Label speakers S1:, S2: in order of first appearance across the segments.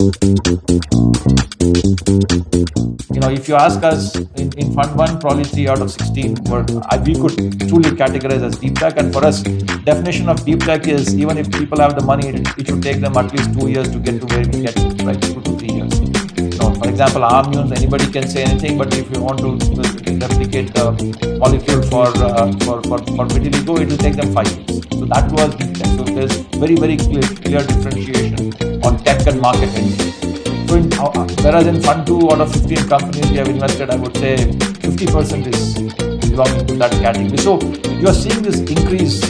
S1: If you ask us in Fund 1, probably 3 out of 16 we could truly categorize as deep tech. And for us, definition of deep tech is even if people have the money, it should take them at least 2 years to get to where we get to, right? 2 to 3 years. For example, amines, anybody can say anything, but if you want to replicate the molecule for vitiligo, it will take them 5 years. So that was deep tech. So there's very, very clear differentiation on tech and market entry. So whereas in Fund 2, out of 15 companies we have invested, I would say 50% is belonging to that category. So you are seeing this increase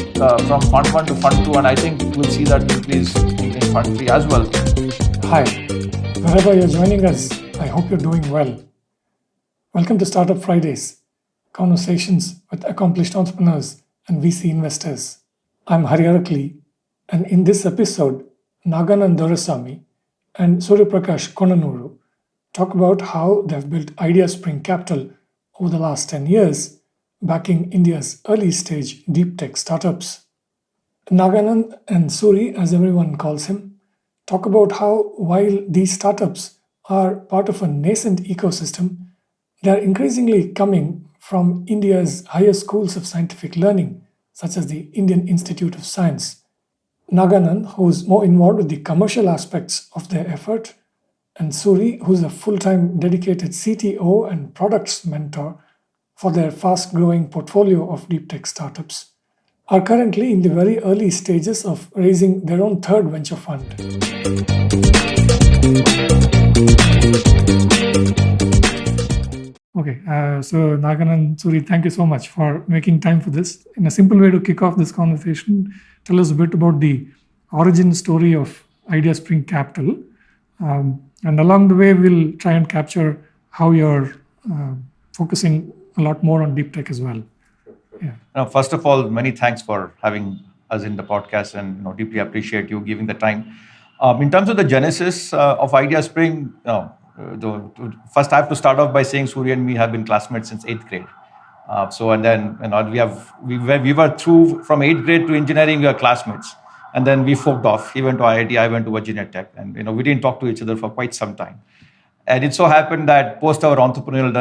S1: from Fund 1 to Fund 2, and I think we'll see that increase in Fund 3 as well.
S2: Hi, wherever you're joining us, I hope you're doing well. Welcome to Startup Fridays, conversations with accomplished entrepreneurs and VC investors. I'm Suryaprakash, and in this episode, Naganand Doraswamy and Suryaprakash Konanuru talk about how they've built Ideaspring Capital over the last 10 years, backing India's early stage deep tech startups. Naganand and Suri, as everyone calls him, talk about how while these startups are part of a nascent ecosystem, they are increasingly coming from India's higher schools of scientific learning, such as the Indian Institute of Science. Naganand, who's more involved with the commercial aspects of their effort, and Suri, who's a full-time dedicated CTO and products mentor for their fast-growing portfolio of deep tech startups, are currently in the very early stages of raising their own third venture fund. Okay, so Naganand, Suri, thank you so much for making time for this. In a simple way to kick off this conversation, tell us a bit about the origin story of Ideaspring Capital. And along the way, we'll try and capture how you're focusing a lot more on deep tech as well.
S1: Yeah. First of all, many thanks for having us in the podcast, and deeply appreciate you giving the time. In terms of the genesis of Ideaspring, first I have to start off by saying Surya and me have been classmates since 8th grade. And then we were through from 8th grade to engineering, we were classmates. And then we forked off. He went to IIT, I went to Virginia Tech, and we didn't talk to each other for quite some time. And it so happened that post our entrepreneurial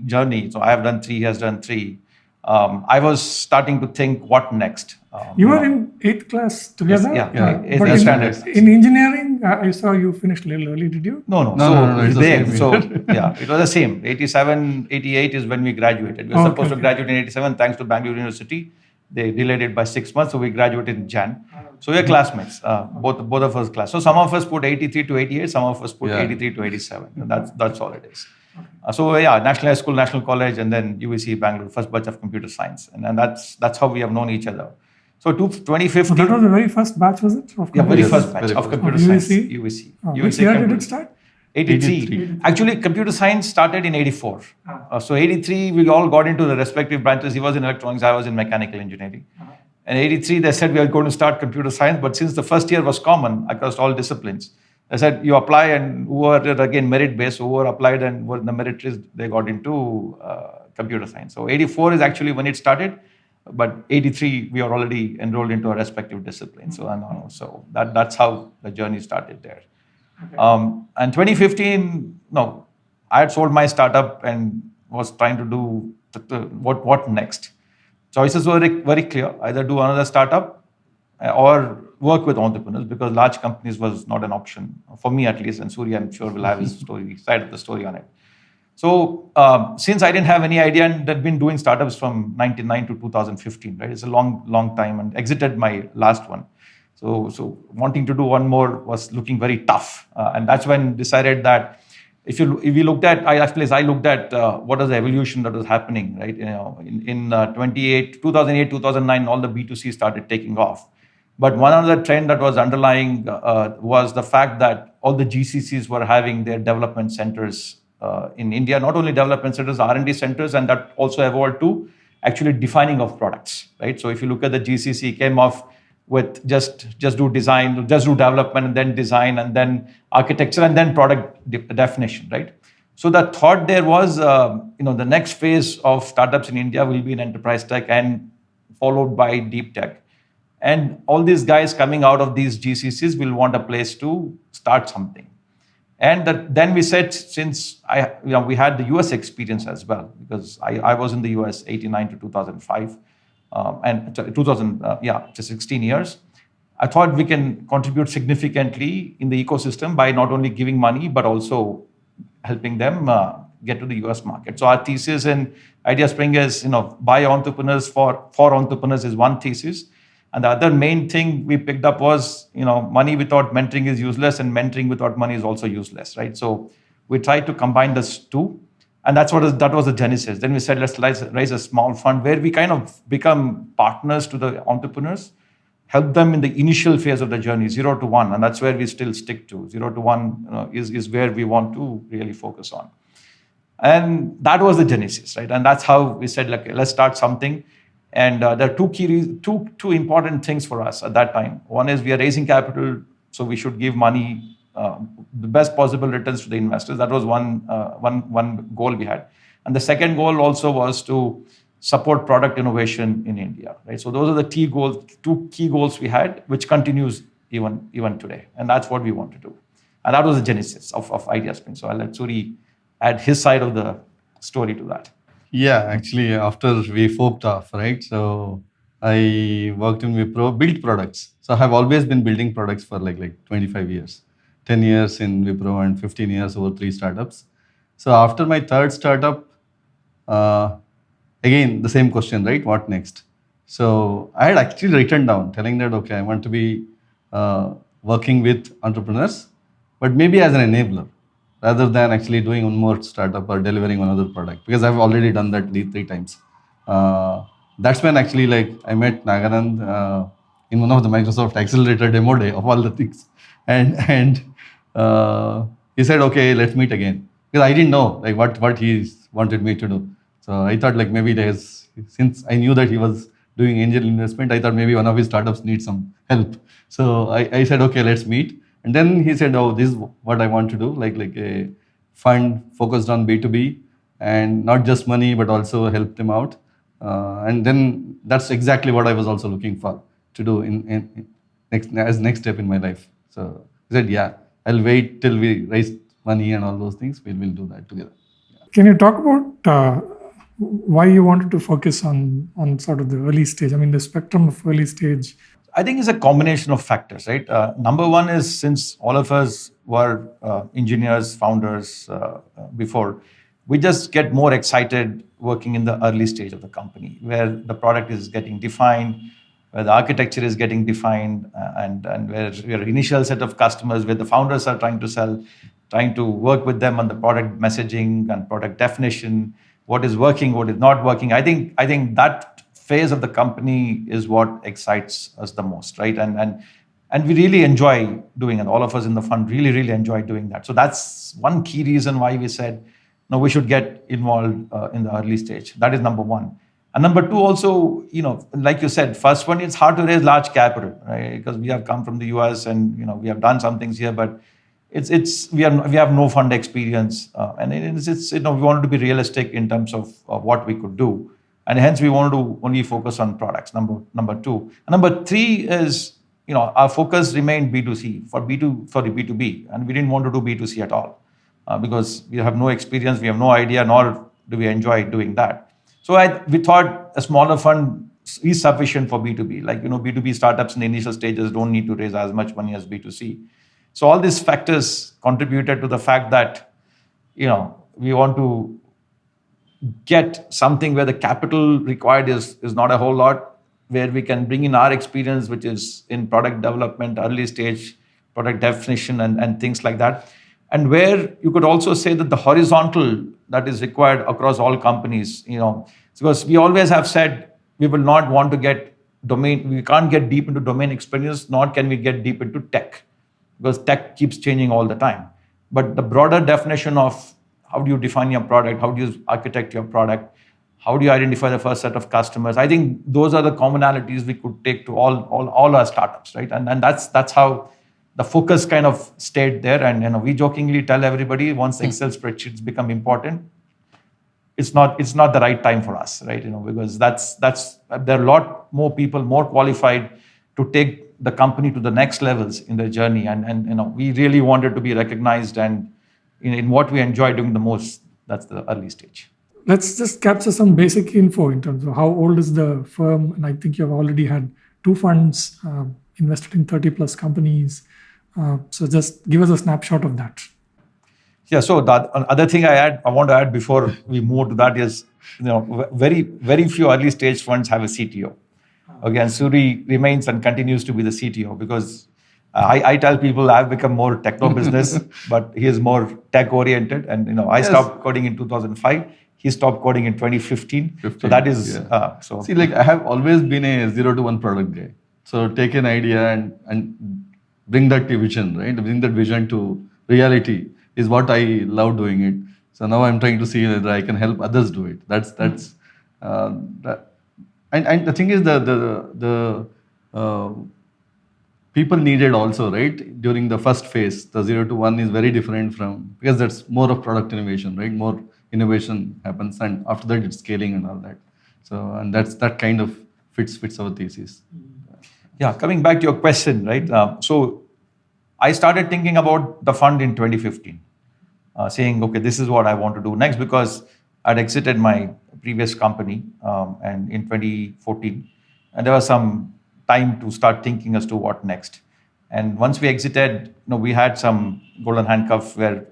S1: journey, so I have done 3, he has done 3. I was starting to think, what next?
S2: You were in 8th class together?
S1: Yes,
S2: but in engineering, I saw you finished a little early, did you?
S1: No. It was the same. 87, 88 is when we graduated. We were supposed to graduate in 87, thanks to Bangalore University. They delayed it by 6 months, so we graduated in Jan. So we're classmates, both of us class. So some of us put 83 to 88, some of us put 83 to 87. That's all it is. National High School, National College, and then UVC Bangalore, first batch of computer science. And that's how we have known each other. So 2015.
S2: So that was the very first batch, was it?
S1: Very first batch of computer science. UVC.
S2: Which year did it start?
S1: 83. Actually, computer science started in 84. So 83, we all got into the respective branches. He was in electronics, I was in mechanical engineering. And 83, they said we are going to start computer science, but since the first year was common across all disciplines, they said you apply, and who are again merit-based, who were applied and were in the merit list, they got into computer science. So 84 is actually when it started, but 83, we are already enrolled into our respective disciplines. So that's how the journey started there. Okay. And 2015, I had sold my startup and was trying to do what next. Choices were very clear: either do another startup or work with entrepreneurs, because large companies was not an option for me, at least. And Surya, I'm sure, will have his side of the story on it. So since I didn't have any idea, and had been doing startups from 1999 to 2015, right? It's a long time, and exited my last one. So wanting to do one more was looking very tough, and that's when decided that if we looked at, I looked at what was the evolution that was happening, right? In 2008, 2009, all the B2C started taking off. But one other trend that was underlying was the fact that all the GCCs were having their development centers in India, not only development centers, R&D centers, and that also evolved to actually defining of products, right? So if you look at the GCC, came off with just do design, just do development, and then design, and then architecture, and then product definition, right? So the thought there was, the next phase of startups in India will be in enterprise tech, and followed by deep tech. And all these guys coming out of these GCCs will want a place to start something. Then we said, since we had the US experience as well, because I was in the US 89 to 2005, and 16 years. I thought we can contribute significantly in the ecosystem by not only giving money, but also helping them get to the US market. So our thesis in Ideaspring is, by entrepreneurs for entrepreneurs is one thesis. And the other main thing we picked up was, money without mentoring is useless, and mentoring without money is also useless, right? So we tried to combine those two, and that was the genesis. Then we said, let's raise a small fund where we kind of become partners to the entrepreneurs, help them in the initial phase of the journey, 0 to 1, and that's where we still stick to. 0 to 1 is where we want to really focus on. And that was the genesis, right? And that's how we said, let's start something. And there are two important things for us at that time. One is we are raising capital, so we should give money, the best possible returns to the investors. That was one goal we had. And the second goal also was to support product innovation in India, right? So those are the two key goals we had, which continues even today. And that's what we want to do. And that was the genesis of Ideaspring. So I'll let Suri add his side of the story to that.
S3: Yeah, actually, after we forked off, right? So I worked in Wipro, built products. So I have always been building products for like 25 years, 10 years in Wipro and 15 years over 3 startups. So after my third startup, again, the same question, right? What next? So I had actually written down telling that, okay, I want to be working with entrepreneurs, but maybe as an enabler, rather than actually doing one more startup or delivering one other product, because I've already done that 3 times. That's when actually I met Naganand in one of the Microsoft Accelerator demo day of all the things. And he said, okay, let's meet again. Because I didn't know what he wanted me to do. So I thought maybe since I knew that he was doing angel investment, I thought maybe one of his startups needs some help. So I said, okay, let's meet. And then he said, oh, this is what I want to do, like a fund focused on B2B and not just money, but also help them out. And then that's exactly what I was also looking for to do as next step in my life. So he said, yeah, I'll wait till we raise money and all those things. We'll do that together. Yeah.
S2: Can you talk about why you wanted to focus on sort of the early stage? I mean, the spectrum of early stage.
S1: I think it's a combination of factors, right? Number one is, since all of us were engineers, founders before, we just get more excited working in the early stage of the company, where the product is getting defined, where the architecture is getting defined, and where your initial set of customers, where the founders are trying to sell, trying to work with them on the product messaging and product definition, what is working, what is not working. I think that phase of the company is what excites us the most, right? And we really enjoy doing it. All of us in the fund really, really enjoy doing that. So that's one key reason why we said, no, we should get involved in the early stage. That is number one. And number two also, like you said, first one, it's hard to raise large capital, right? Because we have come from the US and, we have done some things here, but we have no fund experience. And we wanted to be realistic in terms of what we could do. And hence we wanted to only focus on products, number two. And number three is, our focus remained B2C for the B2B. And we didn't want to do B2C at all because we have no experience, we have no idea, nor do we enjoy doing that. So we thought a smaller fund is sufficient for B2B. B2B startups in the initial stages don't need to raise as much money as B2C. So all these factors contributed to the fact that, we want to get something where the capital required is not a whole lot, where we can bring in our experience, which is in product development, early stage, product definition, and things like that. And where you could also say that the horizontal that is required across all companies, because we always have said we will not want to get domain, we can't get deep into domain experience, nor can we get deep into tech, because tech keeps changing all the time. But the broader definition of how do you define your product, how do you architect your product, how do you identify the first set of customers, I think those are the commonalities we could take to all our startups, right? And that's how the focus kind of stayed there. And we jokingly tell everybody, once Excel spreadsheets become important, it's not the right time for us, right? Because there are a lot more people more qualified to take the company to the next levels in their journey. And we really wanted to be recognized and in what we enjoy doing the most. That's the early stage.
S2: Let's just capture some basic info in terms of how old is the firm. And I think you've already had 2 funds, invested in 30 plus companies. So just give us a snapshot of that.
S1: Yeah, so the other thing I want to add before we move to that is, very, very few early stage funds have a CTO. Okay, and Suri remains and continues to be the CTO because I tell people I've become more techno business, but he is more tech oriented. And I stopped coding in 2005. He stopped coding in 2015. So that is
S3: See, like I have always been a 0 to 1 product guy. So take an idea and bring that to vision, right? Bring that vision to reality is what I love doing it. So now I'm trying to see whether I can help others do it. That's that. And the thing is the people needed also, right? During the first phase, the 0 to 1 is very different from, because that's more of product innovation, right? More innovation happens, and after that it's scaling and all that. So, and that kind of fits our thesis.
S1: Yeah, coming back to your question, right? So I started thinking about the fund in 2015, saying, okay, this is what I want to do next, because I'd exited my previous company and in 2014, and there was some time to start thinking as to what next. And once we exited, we had some golden handcuff where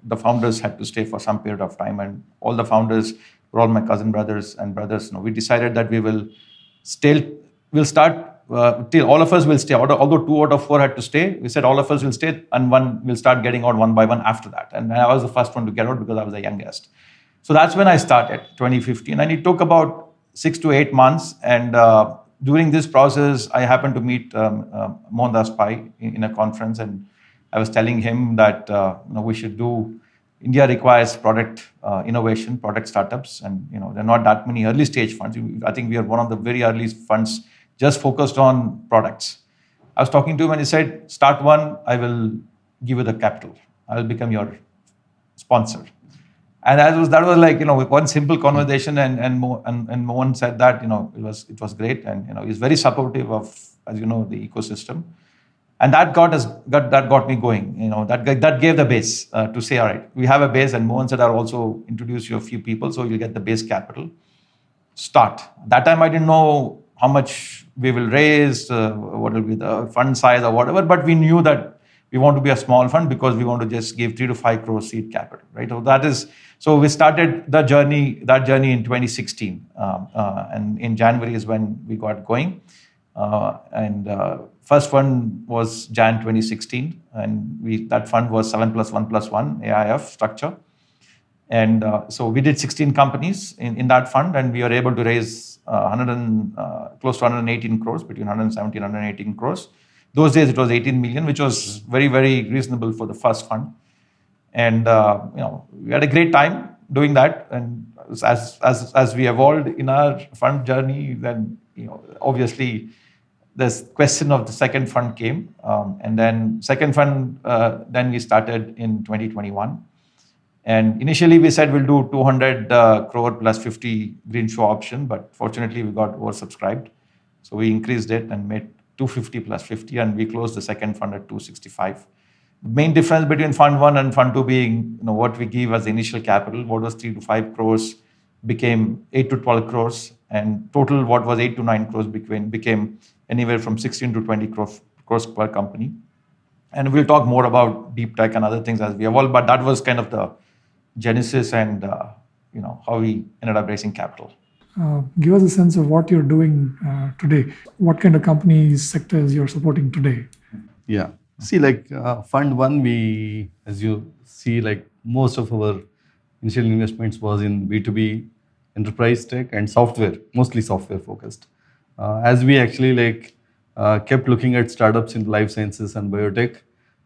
S1: the founders had to stay for some period of time, and all the founders were all my cousin brothers and brothers. We decided that we'll start till all of us will stay. Although 2 out of 4 had to stay, we said all of us will stay, and one will start getting out one by one after that. And I was the first one to get out because I was the youngest. So that's when I started, 2015, and it took about 6 to 8 months. And during this process, I happened to meet Mohandas Pai in a conference, and I was telling him that we should do. India requires product innovation, product startups, and there are not that many early stage funds. I think we are one of the very early funds just focused on products. I was talking to him, and he said, "Start one. I will give you the capital. I will become your sponsor." And that was like one simple conversation, and Mohan said that it was great, and he's very supportive of, as the ecosystem, and that got me going. That gave the base to say, all right, we have a base, and Mohan said, I'll also introduce you a few people, so you'll get the base capital. Start. That time I didn't know how much we will raise, what will be the fund size or whatever, but we knew that we want to be a small fund because we want to just give 3 to 5 crore seed capital, right? So we started that journey in 2016, and in January is when we got going. First fund was Jan 2016, and that fund was 7+1+1 AIF structure. And so we did 16 companies in that fund, and we were able to raise close to 118 crores, between 117 and 118 crores. Those days it was 18 million, which was very, very reasonable for the first fund. And we had a great time doing that. And as we evolved in our fund journey, then obviously this question of the second fund came, and then second fund then we started in 2021. And initially we said we'll do 200 crore plus 50 green shoe option, but fortunately we got oversubscribed, so we increased it and made 250 plus 50, and we closed the second fund at 265. The main difference between fund 1 and fund 2 being what we give as initial capital, what was 3 to 5 crores became 8 to 12 crores, and total what was 8 to 9 crores became anywhere from 16 to 20 crores per company. And we'll talk more about deep tech and other things as we evolve, but that was kind of the genesis and how we ended up raising capital.
S2: Give us a sense of what you're doing today. What kind of companies, sectors you're supporting today?
S3: Yeah. See, like Fund 1, we, as you see, like most of our initial investments was in B2B, enterprise tech and software, mostly software focused. As we actually kept looking at startups in life sciences and biotech,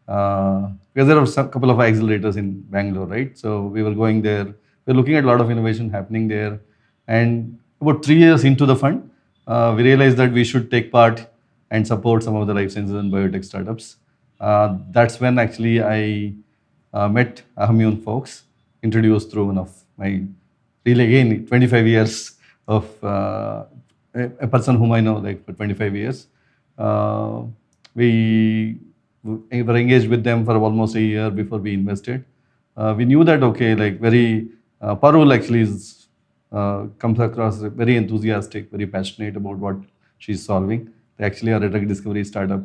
S3: because there are a couple of accelerators in Bangalore, right? So we were going there. We were looking at a lot of innovation happening there. And about 3 years into the fund, we realized that we should take part and support some of the life sciences and biotech startups. That's when actually I met Ahamyun folks, introduced through one of my, really again, 25 years of a person whom I know like for 25 years. We were engaged with them for almost a year before we invested. We knew that, okay, like Parul actually comes across very enthusiastic, very passionate about what she's solving. They actually are a drug discovery startup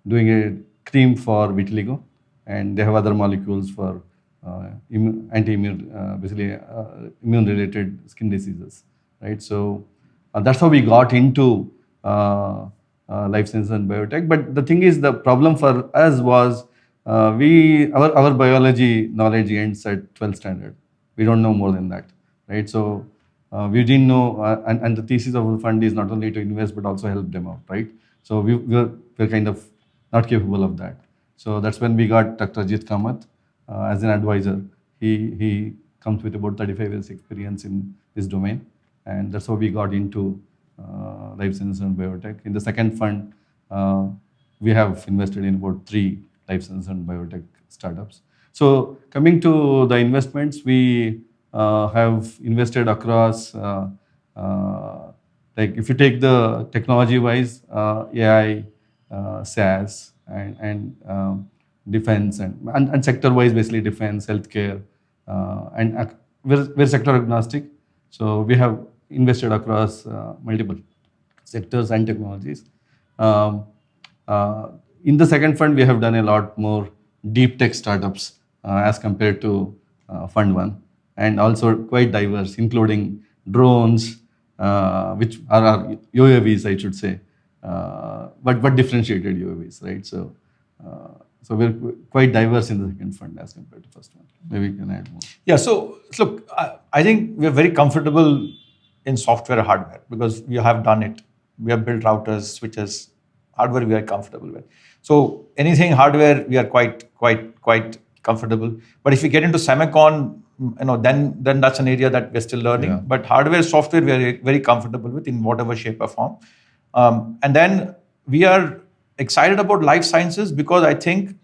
S3: doing a cream for vitiligo, and they have other molecules for anti-immune, basically immune-related skin diseases, right? So that's how we got into life sciences and biotech. But the thing is, the problem for us was our biology knowledge ends at 12th standard. We don't know more than that, right? So we didn't know, and the thesis of the fund is not only to invest but also help them out, right? So we're kind of not capable of that. So that's when we got Dr. Ajit Kamath as an advisor. He comes with about 35 years experience in this domain, and that's how we got into life sciences and biotech. In the second fund, we have invested in about 3 life sciences and biotech startups. So coming to the investments, we have invested across, like if you take the technology-wise, AI, SaaS, and defense, and sector-wise, basically defense, healthcare, and we're sector agnostic. So we have invested across multiple sectors and technologies. In the second fund, we have done a lot more deep tech startups as compared to fund 1, and also quite diverse, including drones, which are our UAVs, I should say, but differentiated UAVs, right? So we're quite diverse in the second fund as compared to first one. Maybe you can add more.
S1: Yeah, so look, I think we're very comfortable in software and hardware because we have done it. We have built routers, switches, hardware we are comfortable with. So anything hardware, we are quite comfortable. But if we get into semicon, then that's an area that we're still learning.
S3: Yeah.
S1: But hardware, software, we are very comfortable with in whatever shape or form. And then we are excited about life sciences because I think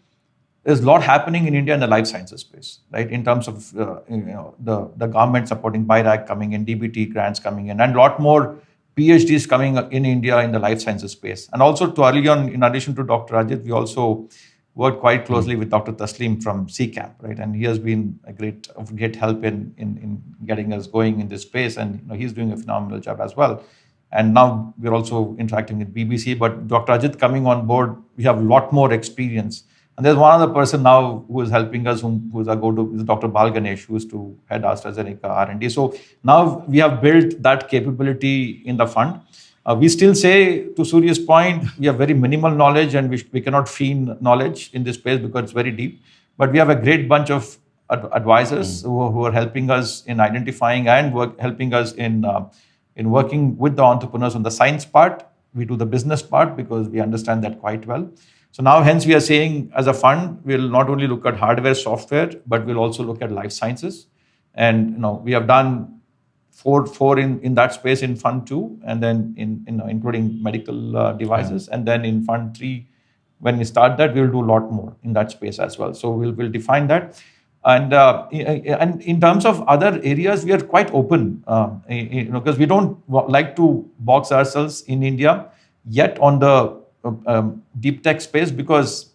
S1: there's a lot happening in India in the life sciences space, right? In terms of the government supporting BIRAC coming in, DBT grants coming in, and a lot more PhDs coming in India in the life sciences space. And also to early on, in addition to Dr. Ajit, we also worked quite closely with Dr. Taslim from CCAP, right? And he has been a great help in getting us going in this space. And he's doing a phenomenal job as well. And now we're also interacting with BBC. But Dr. Ajit coming on board, we have a lot more experience. And there's one other person now who is helping us, who is our go-to, is Dr. Bal Ganesh, who is to head AstraZeneca R&D. So now we have built that capability in the fund. We still say, to Surya's point, we have very minimal knowledge and we cannot feed knowledge in this space because it's very deep. But we have a great bunch of advisors who are helping us in identifying and helping us in working with the entrepreneurs on the science part. We do the business part because we understand that quite well. So now, hence, we are saying as a fund, we'll not only look at hardware, software, but we'll also look at life sciences. And we have done four in that space in Fund 2, and then including medical devices. And then in Fund 3, when we start that, we'll do a lot more in that space as well. So we'll define that. And in terms of other areas, we are quite open, because we don't like to box ourselves in India yet on the deep tech space because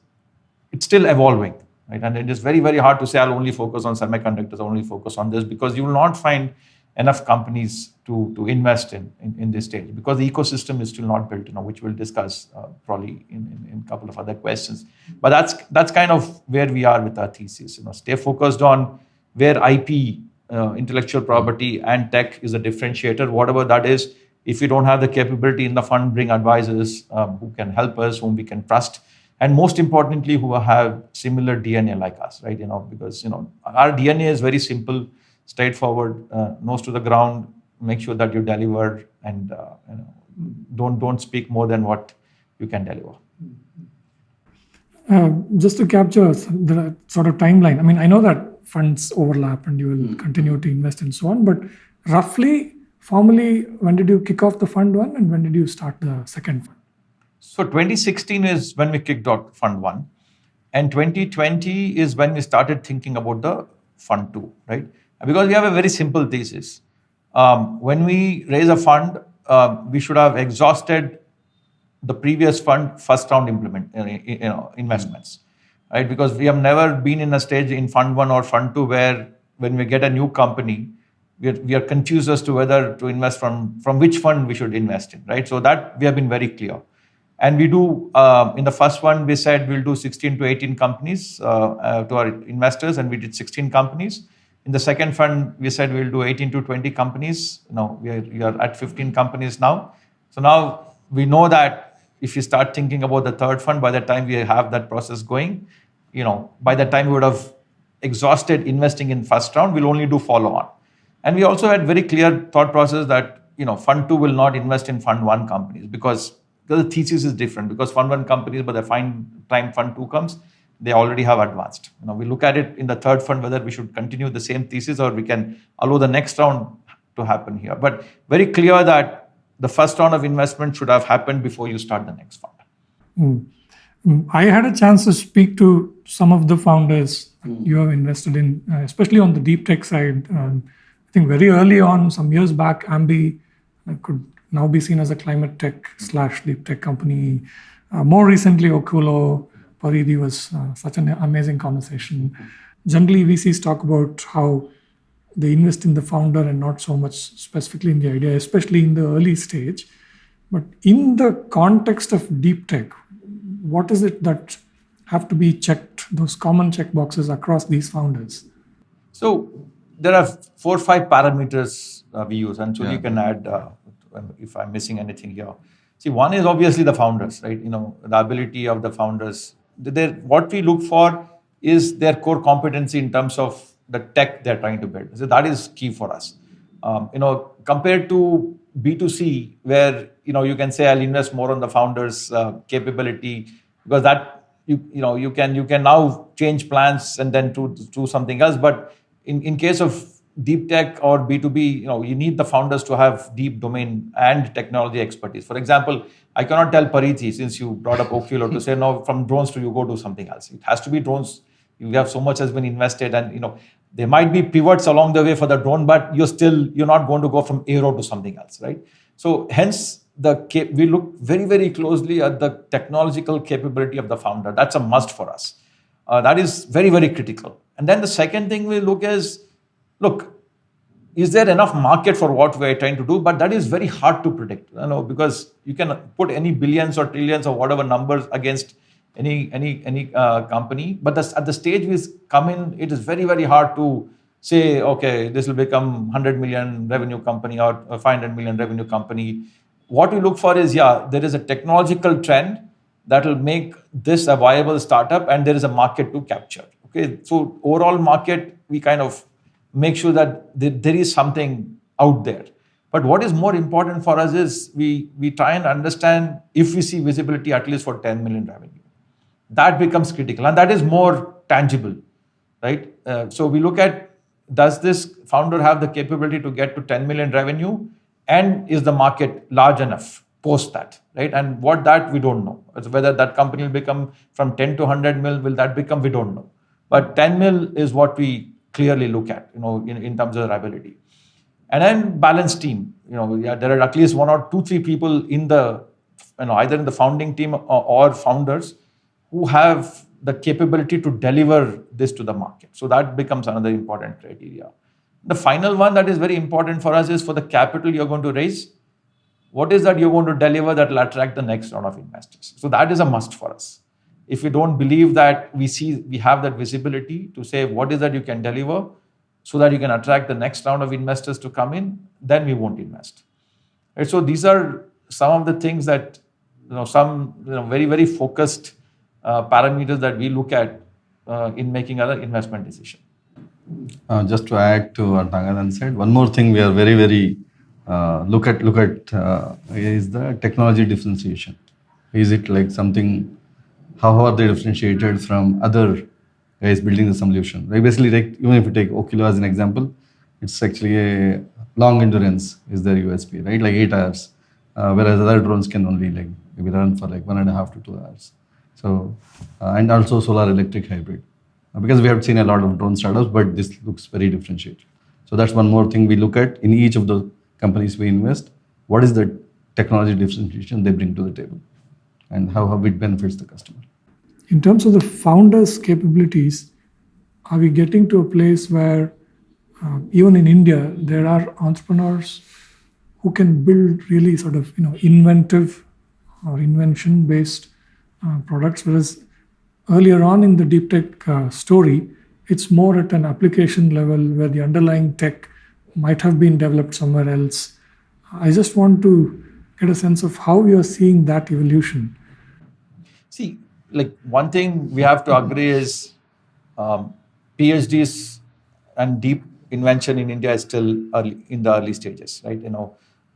S1: it's still evolving, right? And it is very, very hard to say I'll only focus on semiconductors, I'll only focus on this, because you will not find enough companies to invest in this stage because the ecosystem is still not built, which we'll discuss probably in a couple of other questions. But that's kind of where we are with our thesis. Stay focused on where IP, intellectual property, and tech is a differentiator, whatever that is. If we don't have the capability in the fund, bring advisors who can help us, whom we can trust, and most importantly, who have similar DNA like us, right? Because our DNA is very simple, straightforward, nose to the ground. Make sure that you deliver, and don't speak more than what you can deliver.
S2: Just to capture the sort of timeline. I mean, I know that funds overlap and you will continue to invest and so on, but roughly, formally, when did you kick off the Fund 1 and when did you start the second fund?
S1: So 2016 is when we kicked off Fund 1, and 2020 is when we started thinking about the Fund 2, right? Because we have a very simple thesis. When we raise a fund, we should have exhausted the previous fund first round investments, right? Because we have never been in a stage in fund 1 or fund 2 where when we get a new company, we are confused as to whether to invest from which fund we should invest in, right? So that we have been very clear. And we do, in the first one, we said we'll do 16 to 18 companies to our investors, and we did 16 companies. In the second fund, we said we'll do 18 to 20 companies. Now we are at 15 companies now. So now we know that if you start thinking about the third fund, by the time we have that process going, by the time we would have exhausted investing in first round, we'll only do follow on. And we also had very clear thought process that, fund 2 will not invest in fund 1 companies because the thesis is different. Because fund 1 companies, by the time fund 2 comes, they already have advanced. We look at it in the third fund, whether we should continue the same thesis or we can allow the next round to happen here. But very clear that the first round of investment should have happened before you start the next fund.
S2: I had a chance to speak to some of the founders you have invested in, especially on the deep tech side. I think very early on, some years back, Ambi could now be seen as a climate tech / deep tech company. More recently, Okulo, Paridi was such an amazing conversation. Generally, VCs talk about how they invest in the founder and not so much specifically in the idea, especially in the early stage. But in the context of deep tech, what is it that have to be checked, those common check boxes across these founders?
S1: So there are 4 or 5 parameters we use, and so you can add if I'm missing anything here. See, one is obviously the founders, right? The ability of the founders. What we look for is their core competency in terms of the tech they're trying to build. So that is key for us. Compared to B2C, where you can say I'll invest more on the founders' capability, because that you can now change plans and then do something else. But in case of deep tech or B2B, you need the founders to have deep domain and technology expertise. For example, I cannot tell Pariti, since you brought up Okulo, to say, no, from drones to you go do something else. It has to be drones. You have so much has been invested, and there might be pivots along the way for the drone, but you're not going to go from aero to something else, right? So hence we look very, very closely at the technological capability of the founder. That's a must for us. That is very, very critical. And then the second thing we look is, is there enough market for what we're trying to do? But that is very hard to predict, because you can put any billions or trillions or whatever numbers against any company. But at the stage we come in, it is very, very hard to say, okay, this will become 100 million revenue company or a 500 million revenue company. What we look for is, there is a technological trend that will make this a viable startup, and there is a market to capture. Okay, so overall market, we kind of make sure that there is something out there. But what is more important for us is we try and understand if we see visibility at least for 10 million revenue. That becomes critical, and that is more tangible, right? So we look at, does this founder have the capability to get to 10 million revenue, and is the market large enough post that, right? And what that we don't know. Whether that company will become from 10 to 100 mil, will that become, we don't know. But 10 mil is what we clearly look at, in terms of their ability. And then balanced team. There are at least 1 or 2, 3 people in the, either in the founding team or founders who have the capability to deliver this to the market. So that becomes another important criteria. The final one that is very important for us is for the capital you're going to raise. What is that you're going to deliver that will attract the next round of investors? So that is a must for us. If we don't believe that we have that visibility to say what is that you can deliver so that you can attract the next round of investors to come in, then we won't invest. Right? So these are some of the things that, very, very focused parameters that we look at in making our investment decision.
S3: Just to add to what Naganand said, one more thing we are very, very look at is the technology differentiation. Is it like something? How are they differentiated from other guys building the solution? Like basically, even if you take Okulo as an example, it's actually a long endurance is their USP, right? Like 8 hours, whereas other drones can only maybe run for 1.5 to 2 hours. So, and also solar electric hybrid. Because we have seen a lot of drone startups, but this looks very differentiated. So that's one more thing we look at in each of the companies we invest. What is the technology differentiation they bring to the table? and how it benefits the customer.
S2: In terms of the founders' capabilities, are we getting to a place where even in India, there are entrepreneurs who can build really sort of inventive or invention-based products, whereas earlier on in the deep tech story, it's more at an application level where the underlying tech might have been developed somewhere else. I just want to get a sense of how you're seeing that evolution.
S1: See, like one thing we have to agree is PhDs and deep invention in India is still in the early stages, right?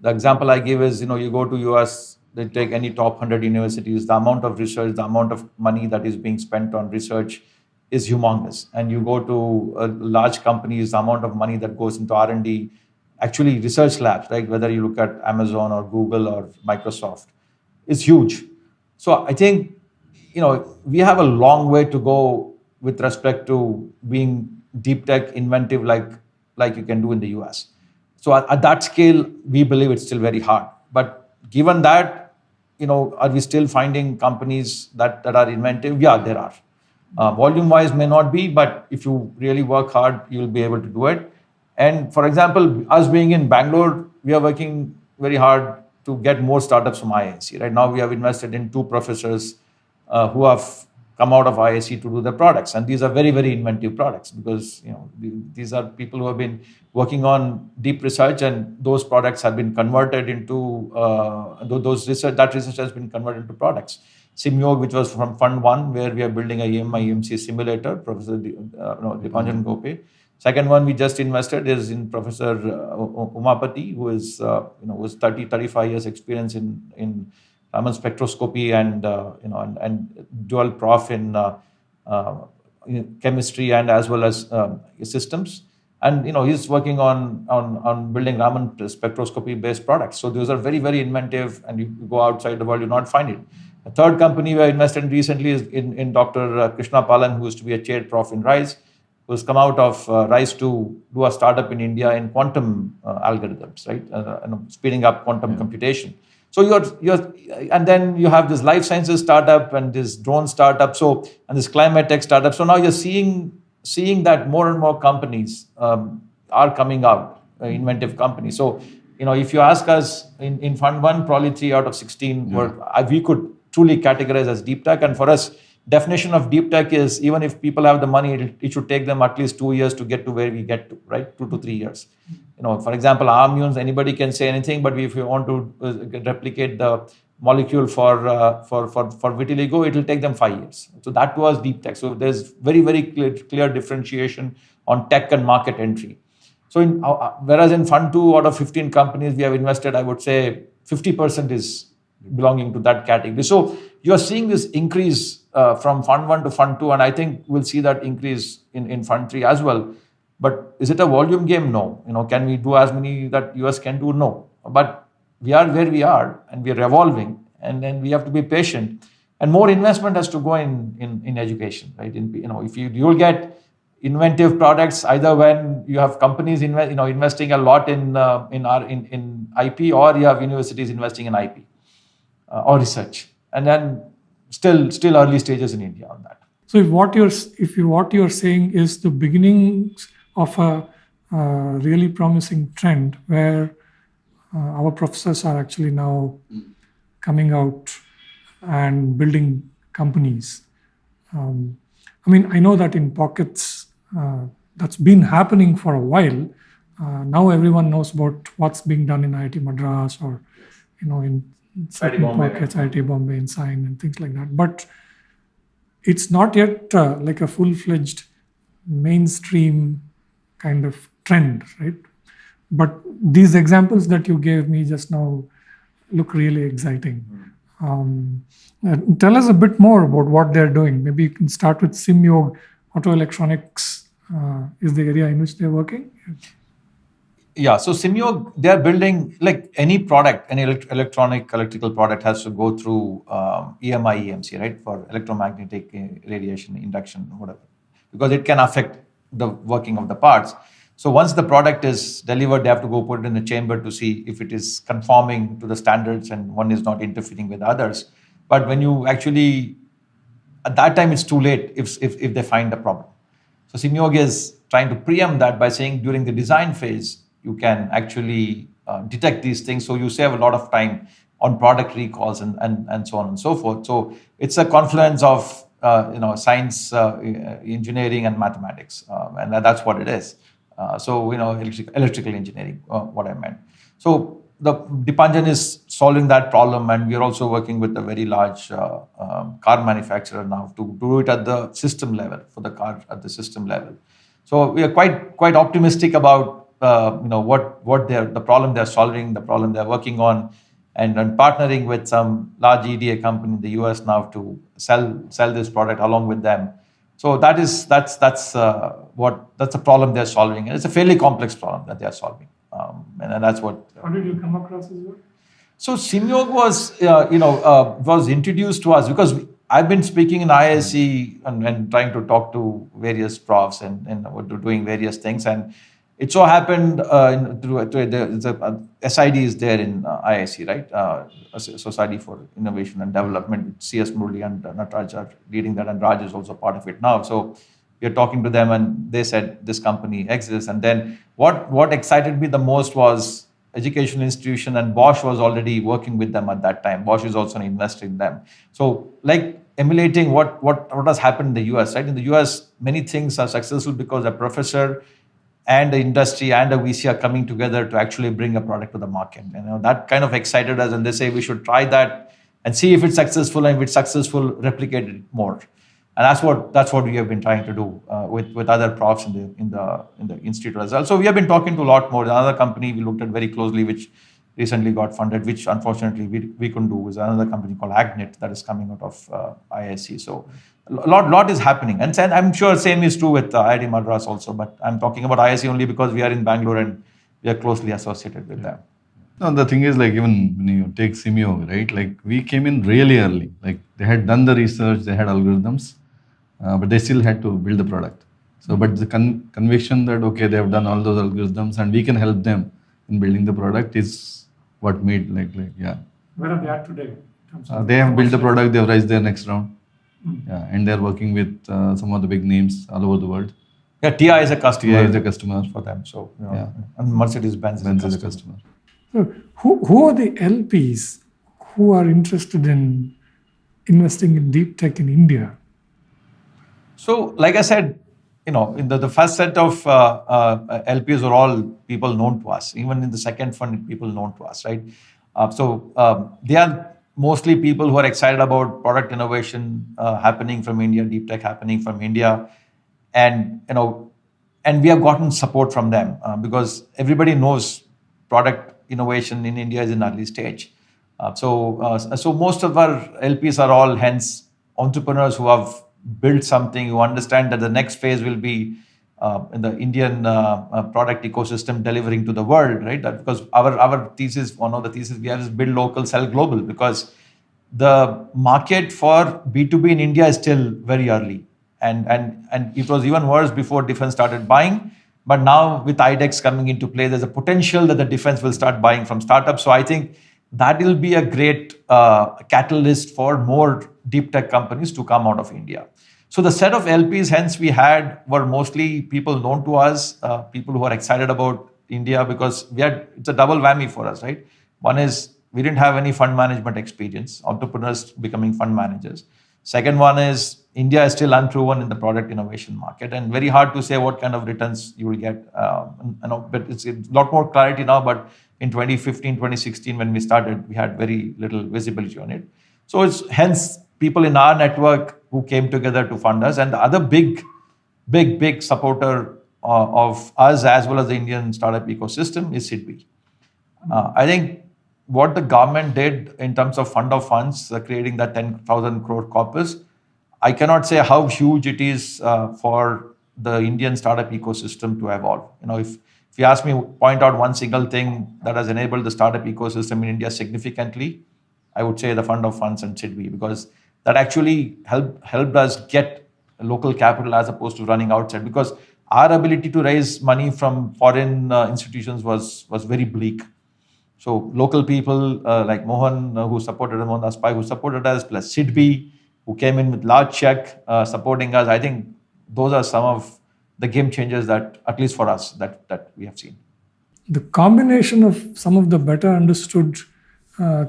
S1: The example I give is, you go to US, they take any top 100 universities, the amount of research, the amount of money that is being spent on research is humongous. And you go to large companies, the amount of money that goes into R&D, actually research labs, right? Whether you look at Amazon or Google or Microsoft, is huge. So I think, we have a long way to go with respect to being deep tech inventive like you can do in the US. So at that scale, we believe it's still very hard. But given that, are we still finding companies that are inventive? Yeah, there are. Volume-wise may not be, but if you really work hard, you'll be able to do it. And for example, us being in Bangalore, we are working very hard to get more startups from IISc. Right now, we have invested in 2 professors who have come out of IISc to do their products. And these are very, very inventive products because these are people who have been working on deep research, and those products have been converted into that research has been converted into products. Simyog, which was from Fund 1, where we are building a EMI/EMC simulator, Professor Dipanjan Gope. Second one we just invested is in Professor Umapati, who is was 35 years experience in Raman spectroscopy and dual prof in chemistry and as well as systems. And he's working on building Raman spectroscopy based products. So those are very, very inventive, and you go outside the world, you not find it. A third company we invested in recently is in Dr. Krishna Palan, who used to be a chair prof in RISE, who's come out of RISE to do a startup in India in quantum algorithms, right? Speeding up quantum computation. So and then you have this life sciences startup and this drone startup, and this climate tech startup. So now you're seeing that more and more companies are coming out, inventive companies. So, if you ask us in Fund 1, probably 3 out of 16 we could truly categorize as deep tech. And for us, definition of deep tech is even if people have the money, it should take them at least 2 years to get to where we get to, right? 2 to 3 years. For example, ammunes, anybody can say anything, but if you want to replicate the molecule for vitiligo, it will take them 5 years. So that was deep tech. So there's very, very clear differentiation on tech and market entry. So whereas in Fund 2, out of 15 companies we have invested, I would say 50% is belonging to that category. So you're seeing this increase from Fund 1 to Fund 2, and I think we'll see that increase in Fund 3 as well. But is it a volume game? No. Can we do as many that US can do? No. But we are where we are, and we are evolving, and then we have to be patient. And more investment has to go in education, right? If you'll get inventive products either when you have companies investing a lot in IP, or you have universities investing in IP or research, and then still early stages in India on that.
S2: So if what you're saying is the beginnings of a really promising trend where our professors are actually now coming out and building companies. I know that in pockets that's been happening for a while. Now everyone knows about what's being done in IIT Madras or in certain pockets, IIT Bombay and Science and things like that. But it's not yet like a full-fledged mainstream kind of trend, right? But these examples that you gave me just now look really exciting. Tell us a bit more about what they're doing. Maybe you can start with Simyog. Auto electronics is the area in which they're working.
S1: Yeah, so Simyog, they're building, like any product, any electrical product has to go through EMI, EMC, right? For electromagnetic radiation, induction, whatever, because it can affect the working of the parts. So once the product is delivered, they have to go put it in the chamber to see if it is conforming to the standards and one is not interfering with others. But when you actually, at that time, it's too late if they find a problem. So Simyog is trying to preempt that by saying during the design phase, you can actually detect these things. So you save a lot of time on product recalls and so on and so forth. So it's a confluence of science, engineering, and mathematics, and that's what it is. Electrical engineering, what I meant. So the Dipanjan is solving that problem, and we are also working with a very large car manufacturer now to do it at the system level, for the car at the system level. So we are quite optimistic about what the problem they're solving, the problem they're working on, and partnering with some large EDA company in the US now to sell this product along with them. So that's a problem they're solving, and it's a fairly complex problem that they're solving, and that's what.
S2: How did you come across this work?
S1: So Simyog was introduced to us because I've been speaking in IISc and trying to talk to various profs and doing various things, and it so happened SID is there in IISc, right? Society for Innovation and Development. CS Murli and Nataraj are leading that, and Raj is also part of it now. So we are talking to them, and they said this company exists. And then what excited me the most was educational institution, and Bosch was already working with them at that time. Bosch is also an investor in them. So like emulating what has happened in the US, right? In the US, many things are successful because a professor and the industry and the VC are coming together to actually bring a product to the market. That kind of excited us, and they say we should try that and see if it's successful, and if it's successful, replicate it more. And that's what we have been trying to do with other profs in the institute as well. So we have been talking to a lot more. Another company we looked at very closely, which recently got funded, which unfortunately we couldn't do, is another company called Agnet that is coming out of IISc. So a lot is happening, and I'm sure same is true with IIT Madras also. But I'm talking about IISc only because we are in Bangalore and we are closely associated with them.
S3: No, the thing is, like, even when you take Simyog, right? Like, we came in really early. Like, they had done the research, they had algorithms, but they still had to build the product. So, but the conviction that, okay, they have done all those algorithms and we can help them in building the product is what made, yeah.
S2: Where are they at today?
S3: They have built the product, they have raised their next round. Yeah, and they're working with some of the big names all over the world.
S1: Yeah, TI is a customer.
S3: TI is a customer
S1: for them. So, and Mercedes-Benz
S3: is a customer.
S2: So who are the LPs who are interested in investing in deep tech in India?
S1: So, like I said, in the first set of LPs are all people known to us. Even in the second fund, people known to us, right? They are mostly people who are excited about product innovation happening from India, deep tech happening from India, and we have gotten support from them because everybody knows product innovation in India is in early stage. So most of our LPs are all hence entrepreneurs who have built something, who understand that the next phase will be in the Indian product ecosystem delivering to the world, right? That because our thesis, one of the theses we have is build local, sell global, because the market for B2B in India is still very early. And it was even worse before defense started buying. But now with IDEX coming into play, there's a potential that the defense will start buying from startups. So I think that will be a great catalyst for more deep tech companies to come out of India. So the set of LPs hence we had were mostly people known to us, people who are excited about India, because it's a double whammy for us, right? One is we didn't have any fund management experience, entrepreneurs becoming fund managers. Second one is India is still unproven in the product innovation market, and very hard to say what kind of returns you will get. But it's a lot more clarity now. But in 2015, 2016, when we started, we had very little visibility on it. So it's hence people in our network who came together to fund us. And the other big supporter of us as well as the Indian startup ecosystem is SIDBI. I think what the government did in terms of fund of funds, creating that 10,000 crore corpus, I cannot say how huge it is for the Indian startup ecosystem to evolve. If you ask me, point out one single thing that has enabled the startup ecosystem in India significantly, I would say the fund of funds and SIDBI, because that actually helped us get local capital as opposed to running outside. Because our ability to raise money from foreign institutions was very bleak. So local people like Mohan, who supported us, Mohan Aspai, who supported us, plus Sidbi, who came in with large check supporting us. I think those are some of the game changers that, at least for us, that we have seen.
S2: The combination of some of the better understood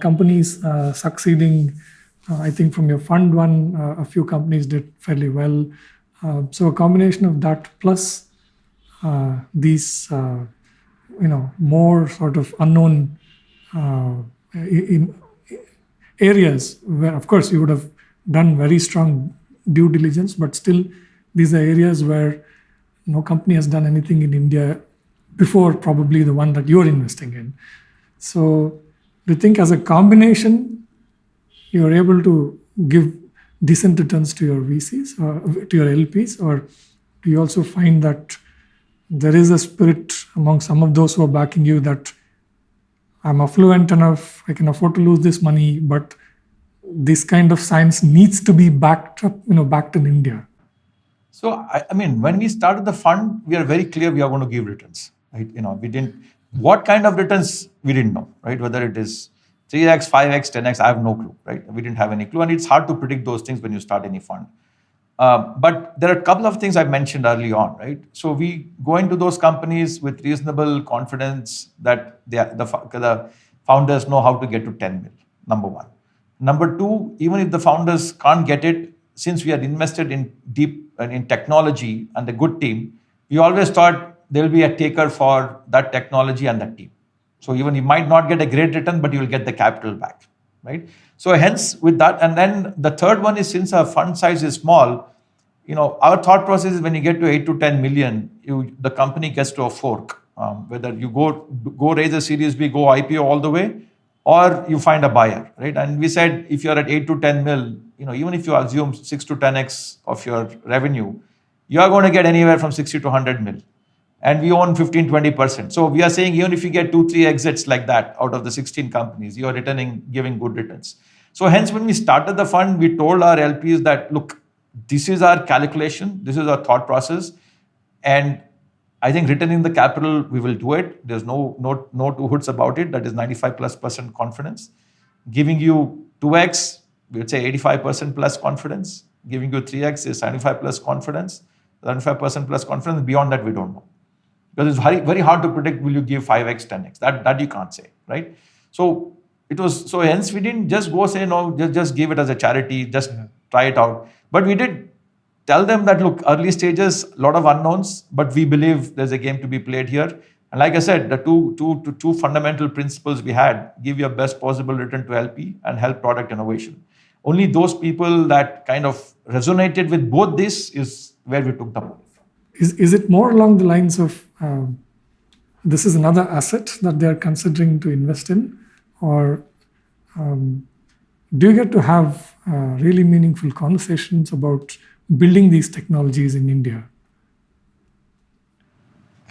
S2: companies succeeding, I think from your fund one, a few companies did fairly well. So a combination of that plus these, more sort of unknown in areas where, of course, you would have done very strong due diligence, but still these are areas where no company has done anything in India before, probably the one that you're investing in. So do you think as a combination, you're able to give decent returns to your VCs or to your LPs, or do you also find that there is a spirit among some of those who are backing you that I'm affluent enough, I can afford to lose this money, but this kind of science needs to be backed up, backed in India?
S1: So, I mean, when we started the fund, we are very clear we are going to give returns, right? We didn't, what kind of returns, we didn't know, right? Whether it is 3x, 5x, 10x, I have no clue, right? We didn't have any clue. And it's hard to predict those things when you start any fund. But there are a couple of things I mentioned early on, right? So we go into those companies with reasonable confidence that the founders know how to get to 10 mil, number one. Number two, even if the founders can't get it, since we are invested in deep in technology and the good team, we always thought there will be a taker for that technology and that team. So even you might not get a great return, but you will get the capital back, right? So hence with that, and then the third one is, since our fund size is small, our thought process is when you get to 8 to 10 million, the company gets to a fork. Whether you go raise a Series B, go IPO all the way, or you find a buyer, right? And we said, if you're at 8 to 10 mil, even if you assume 6 to 10x of your revenue, you are going to get anywhere from 60 to 100 mil. And we own 15, 20%. So we are saying, even if you get 2-3 exits like that out of the 16 companies, you are giving good returns. So hence, when we started the fund, we told our LPs that, look, this is our calculation, this is our thought process. And I think returning the capital, we will do it. There's no two hoods about it. That is 95+% confidence. Giving you 2x, we would say 85% plus confidence. Giving you 3x is 75 plus confidence. 75% plus confidence. Beyond that, we don't know. Because it's very, very hard to predict, will you give 5x, 10x? That you can't say, right? So hence we didn't just go say, no, just give it as a charity, just try it out. But we did tell them that, look, early stages, a lot of unknowns, but we believe there's a game to be played here. And like I said, the two fundamental principles we had: give your best possible return to LP and help product innovation. Only those people that kind of resonated with both this is where we took the money.
S2: Is it more along the lines of this is another asset that they are considering to invest in, or do you get to have really meaningful conversations about building these technologies in India?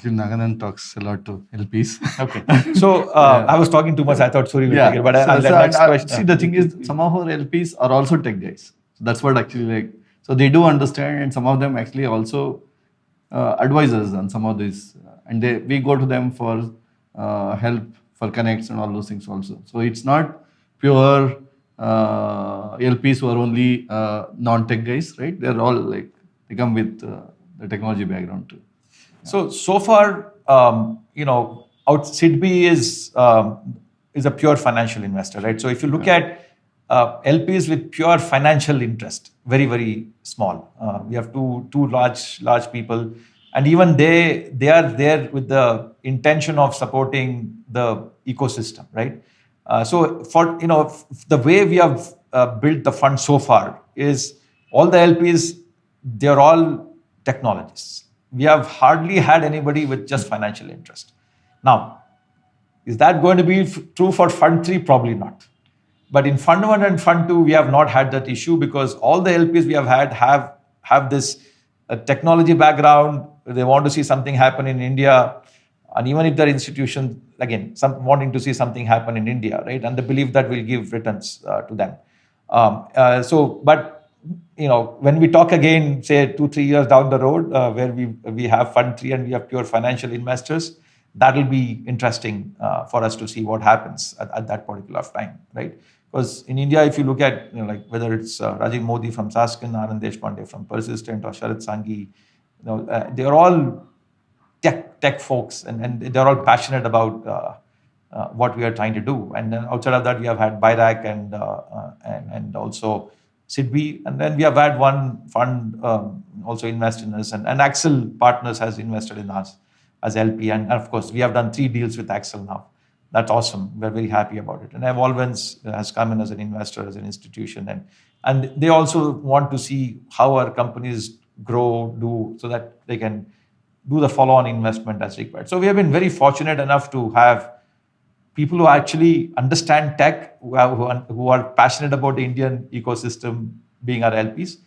S3: Naganand talks a lot to LPs.
S1: Okay. So I was talking too much. I thought Surya will take it, but I'll let next question.
S3: See, the thing is, some of our LPs are also tech guys. So that's what actually so they do understand, and some of them actually also advise us on some of this, and we go to them for help, for connects and all those things also. So it's not pure LPs who are only non-tech guys, right? They're all they come with the technology background too.
S1: So far, Sidbi is a pure financial investor, right? So if you look at LPs with pure financial interest, very, very small. We have two large people, and even they are there with the intention of supporting the ecosystem, right? So for the way we have built the fund so far is all the LPs, they're all technologists. We have hardly had anybody with just financial interest. Now, is that going to be true for Fund 3? Probably not. But in Fund 1 and Fund 2, we have not had that issue, because all the LPs we have had have this technology background. They want to see something happen in India. And even if their institution, again, wanting to see something happen in India, right? And they believe that will give returns to them. When we talk again, say 2-3 years down the road, where we have Fund 3 and we have pure financial investors, that will be interesting for us to see what happens at that particular time, right? Because in India, if you look at, like whether it's Rajiv Modi from Saskin, Anand Deshpande from Persistent, or Sharat Sanghi, they're all tech folks, and they're all passionate about what we are trying to do. And then outside of that, we have had Bayrak and also Sidbi, and then we have had one fund also invest in us, and Axel Partners has invested in us as LP, and of course we have done 3 deals with Axel now. That's awesome. We're very happy about it. And Evolvence has come in as an investor, as an institution, and they also want to see how our companies grow, so that they can do the follow-on investment as required. So we have been very fortunate enough to have people who actually understand tech, who are passionate about the Indian ecosystem being our LPs.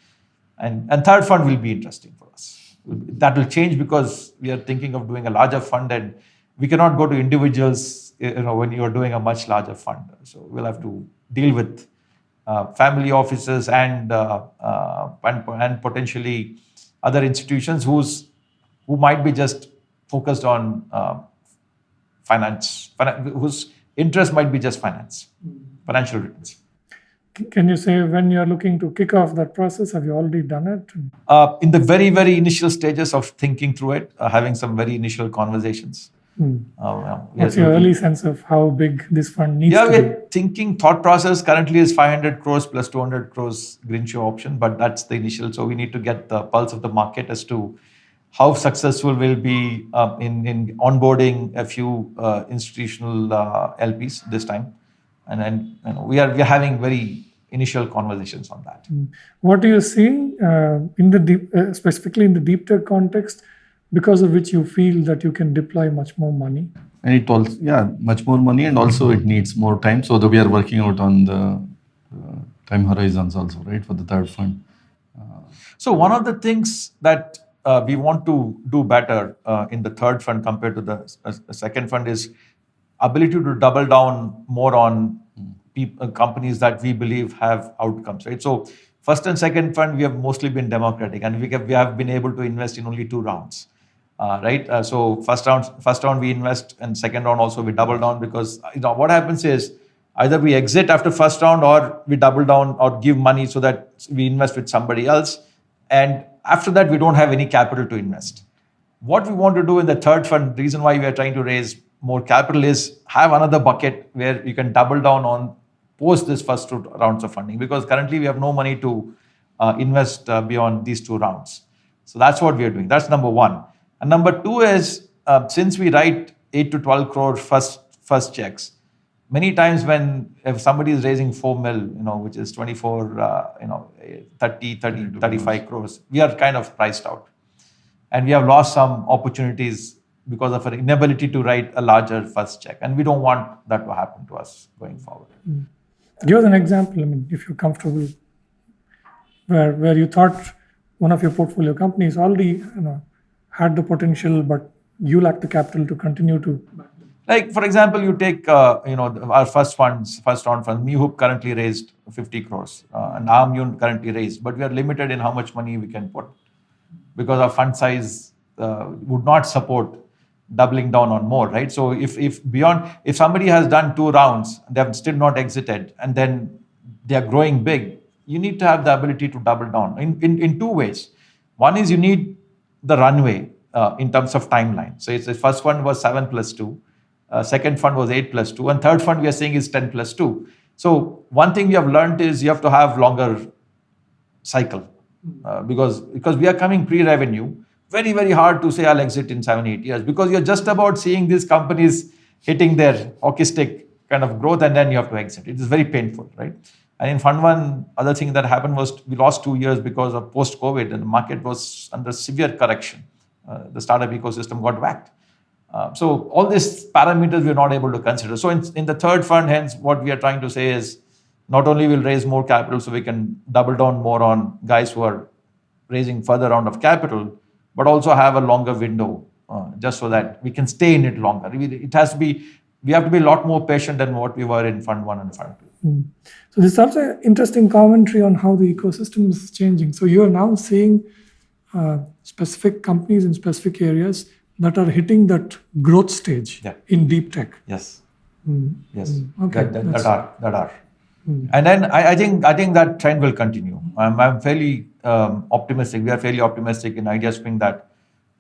S1: And third fund will be interesting for us. That will change because we are thinking of doing a larger fund, and we cannot go to individuals when you are doing a much larger fund. So we'll have to deal with family offices and potentially other institutions who might be just focused on finance, whose interest might be just finance, financial returns.
S2: Can you say when you're looking to kick off that process, have you already done it?
S1: In the very, very initial stages of thinking through it, having some very initial conversations.
S2: What's your early sense of how big this fund needs to be?
S1: We're thinking thought process currently is 500 crores plus 200 crores green shoe option, but that's the initial. So we need to get the pulse of the market as to how successful we'll be in onboarding a few institutional LPs this time. And then we are having very initial conversations on that.
S2: What are you seeing in the specifically in the deep tech context, because of which you feel that you can deploy much more money?
S3: And it also, much more money, and also it needs more time. So we are working out on the time horizons also, right, for the third fund.
S1: So one of the things that we want to do better in the third fund compared to the second fund is ability to double down more on companies that we believe have outcomes, right? So first and second fund, we have mostly been democratic, and we have been able to invest in only 2 rounds. Right? So first round we invest, and second round also we double down, because what happens is either we exit after first round, or we double down or give money so that we invest with somebody else. And after that, we don't have any capital to invest. What we want to do in the third fund, reason why we are trying to raise more capital, is have another bucket where you can double down on post this first 2 rounds of funding, because currently we have no money to invest beyond these 2 rounds. So that's what we are doing. That's number 1. And number 2 is, since we write 8 to 12 crore first checks, many times if somebody is raising 4 mil, which is 24, 30, 35 crores, we are kind of priced out. And we have lost some opportunities because of our inability to write a larger first check. And we don't want that to happen to us going forward.
S2: Give us an example, if you're comfortable, where you thought one of your portfolio companies already had the potential, but you lack the capital to continue to.
S1: Like, for example, you take our first round fund. MeHoop currently raised 50 crores, and Armune currently raised, but we are limited in how much money we can put, because our fund size would not support doubling down on more, right? So if somebody has done 2 rounds, they have still not exited, and then they are growing big, you need to have the ability to double down in 2 ways. One is you need the runway in terms of timeline. So the first fund was 7 plus 2, second fund was 8 plus 2, and third fund we are saying is 10 plus 2. So one thing we have learned is you have to have longer cycle, because we are coming pre-revenue. Very, very hard to say I'll exit in 7-8 years, because you're just about seeing these companies hitting their hockey stick kind of growth, and then you have to exit. It is very painful, right? And in Fund 1, other thing that happened was we lost 2 years because of post-COVID, and the market was under severe correction. The startup ecosystem got whacked. So all these parameters we're not able to consider. So in the third fund, hence, what we are trying to say is not only will raise more capital so we can double down more on guys who are raising further round of capital, but also have a longer window just so that we can stay in it longer. We have to be a lot more patient than what we were in Fund 1 and Fund 2.
S2: So this is also an interesting commentary on how the ecosystem is changing. So you are now seeing specific companies in specific areas that are hitting that growth stage
S1: Yeah.
S2: in deep tech.
S1: Yes.
S2: Mm.
S1: Yes.
S2: Okay.
S1: That are. And then I think that trend will continue. I'm fairly optimistic. We are fairly optimistic in Ideaspring that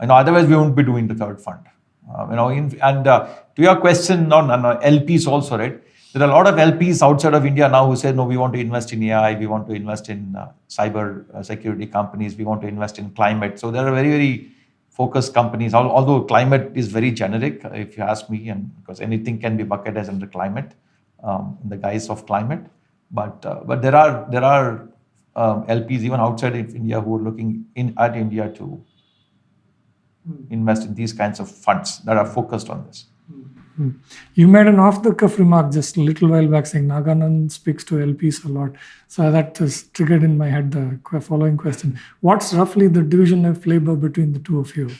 S1: otherwise we won't be doing the third fund. To your question on LPs also, right? There are a lot of LPs outside of India now who say, no, we want to invest in AI, we want to invest in cyber security companies, we want to invest in climate. So there are very, very focused companies, although climate is very generic, if you ask me, and because anything can be bucketed as under climate, in the guise of climate. But there are LPs even outside of India who are looking at India to invest in these kinds of funds that are focused on this.
S2: You made an off-the-cuff remark just a little while back saying Naganand speaks to LPs a lot. So that has triggered in my head the following question. What's roughly the division of labor between the two of you?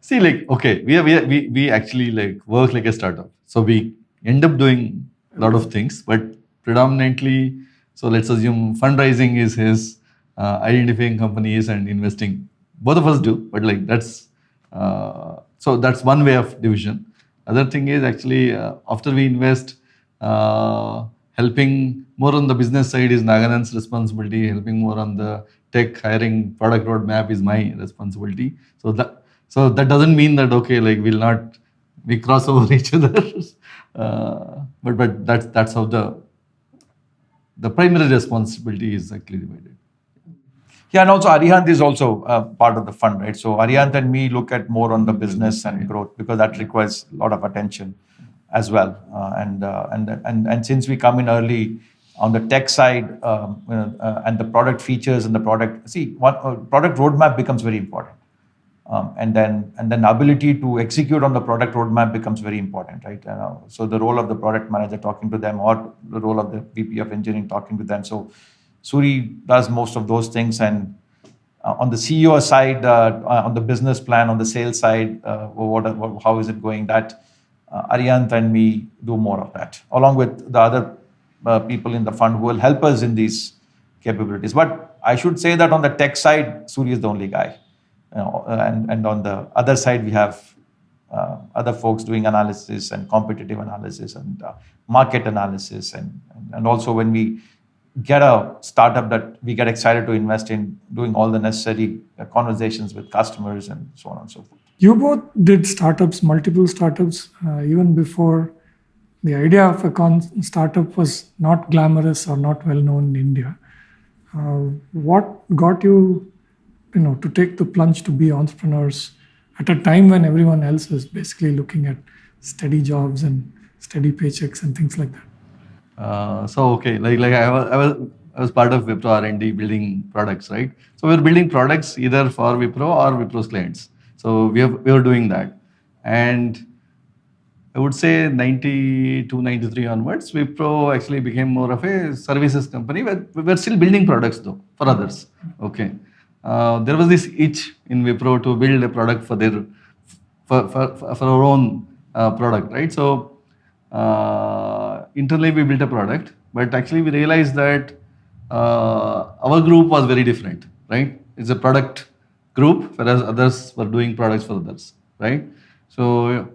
S3: See, we actually work like a startup. So we end up doing a lot of things, but predominantly, so let's assume fundraising is his, identifying companies and investing. Both of us do, but that's so that's one way of division. Other thing is actually after we invest, helping more on the business side is Naganand's responsibility. Helping more on the tech hiring product roadmap is my responsibility. So that doesn't mean that we cross over each other. But that's how the primary responsibility is actually divided.
S1: Yeah, and also Arihant is also part of the fund, right? So Arihant and me look at more on the business and growth because that requires a lot of attention as well. And since we come in early on the tech side, and the product features and the product, product roadmap becomes very important. And then the ability to execute on the product roadmap becomes very important, right? So the role of the product manager talking to them, or the role of the VP of engineering talking to them. So Suri does most of those things, and on the CEO side, on the business plan, on the sales side, how is it going? That Arihant and me do more of that, along with the other people in the fund who will help us in these capabilities. But I should say that on the tech side, Suri is the only guy. And on the other side, we have other folks doing analysis and competitive analysis and market analysis. And also when we get a startup that we get excited to invest in, doing all the necessary conversations with customers and so on and so forth.
S2: You both did startups, multiple startups, even before the idea of a startup was not glamorous or not well known in India. What got you to take the plunge to be entrepreneurs at a time when everyone else is basically looking at steady jobs and steady paychecks and things like that?
S3: I was part of Wipro R&D building products, right? So we were building products either for Wipro or Wipro's clients. So we were doing that, and I would say 92, 93 onwards, Wipro actually became more of a services company. We were still building products though for others. Okay. There was this itch in Wipro to build a product for our own product, right? So internally we built a product, but actually we realized that our group was very different, right? It's a product group, whereas others were doing products for others, right? So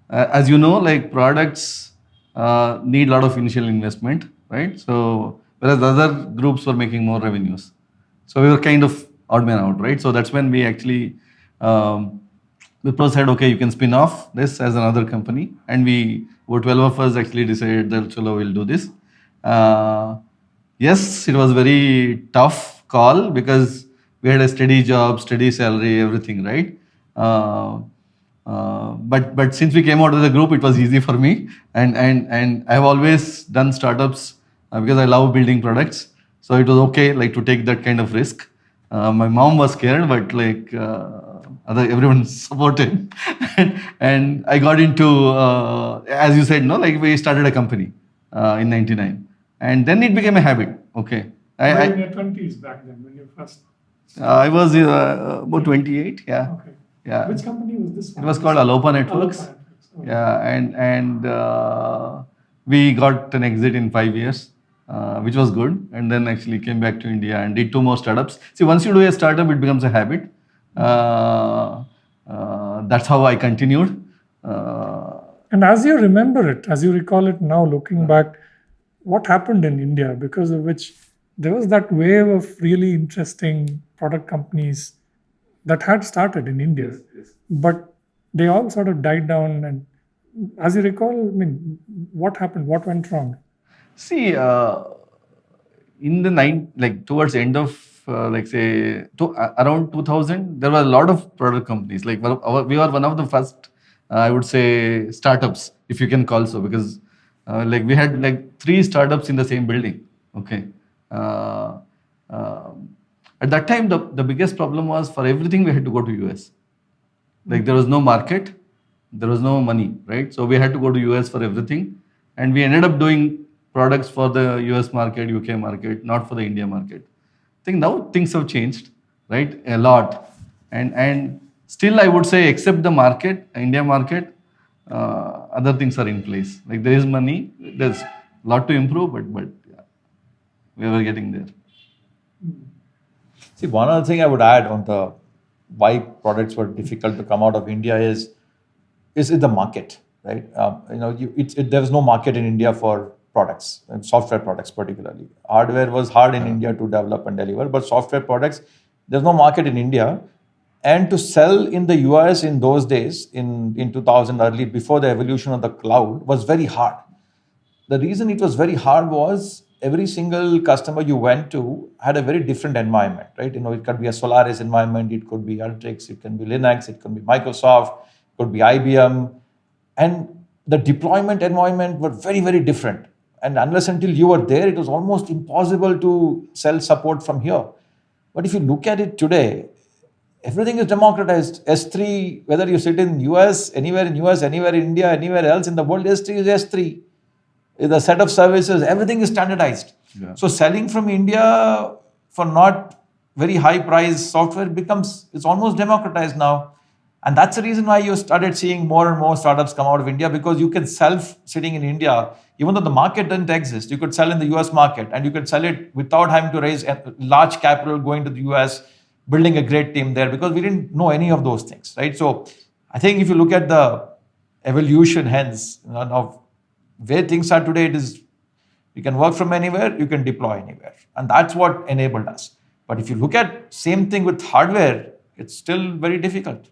S3: as you know, products need a lot of initial investment, right? So whereas the other groups were making more revenues. So we were kind of odd man out, right? So that's when we actually, Wipro said, okay, you can spin off this as another company. And about 12 of us actually decided that, chalo, we'll do this. Yes, it was very tough call because we had a steady job, steady salary, everything, right? But since we came out of the group, it was easy for me. And I've always done startups because I love building products. So it was okay, to take that kind of risk. My mom was scared, but everyone supported. And I got into, as you said, we started a company in 99. And then it became a habit. Okay.
S2: You were in your 20s back then when you first...
S3: I was about 28, yeah.
S2: Okay.
S3: Yeah.
S2: Which company was this?
S3: It was called Alopa Networks.
S2: Okay.
S3: Yeah, and we got an exit in 5 years, which was good. And then actually came back to India and did 2 more startups. See, once you do a startup, it becomes a habit. that's how I continued.
S2: And as you remember it, as you recall it now, looking back, what happened in India because of which there was that wave of really interesting product companies that had started in India, but they all sort of died down. And as you recall, I mean, what happened? What went wrong?
S3: See, in the towards the end of around 2000, there were a lot of product companies. Like we were one of the first, I would say, startups, if you can call so, because we had 3 startups in the same building. Okay. At that time, the biggest problem was for everything we had to go to US. There was no market, there was no money, right? So we had to go to US for everything, and we ended up doing products for the US market, UK market, not for the India market. I think now things have changed, right? A lot, and still I would say, except the market, India market, other things are in place. There is money, there's a lot to improve, but yeah, we were getting there.
S1: See, one other thing I would add on the why products were difficult to come out of India is it the market, right? There was no market in India for products, and software products particularly. Hardware was hard in India to develop and deliver, but software products, there's no market in India. And to sell in the US in those days, in 2000 early, before the evolution of the cloud, was very hard. The reason it was very hard was every single customer you went to had a very different environment, right? It could be a Solaris environment, it could be Ultrix, it can be Linux, it could be Microsoft, it could be IBM. And the deployment environment were very, very different. And unless until you were there, it was almost impossible to sell support from here. But if you look at it today, everything is democratized. S3, whether you sit in US, anywhere in India, anywhere else in the world, S3 is S3. The set of services, everything is standardized. Yeah. So selling from India for not very high price software it's almost democratized now. And that's the reason why you started seeing more and more startups come out of India, because you can sell sitting in India, even though the market didn't exist. You could sell in the US market, and you could sell it without having to raise large capital, going to the US, building a great team there, because we didn't know any of those things, right? So I think if you look at the evolution, hence, of where things are today, it is you can work from anywhere, you can deploy anywhere. And that's what enabled us. But if you look at same thing with hardware, it's still very difficult.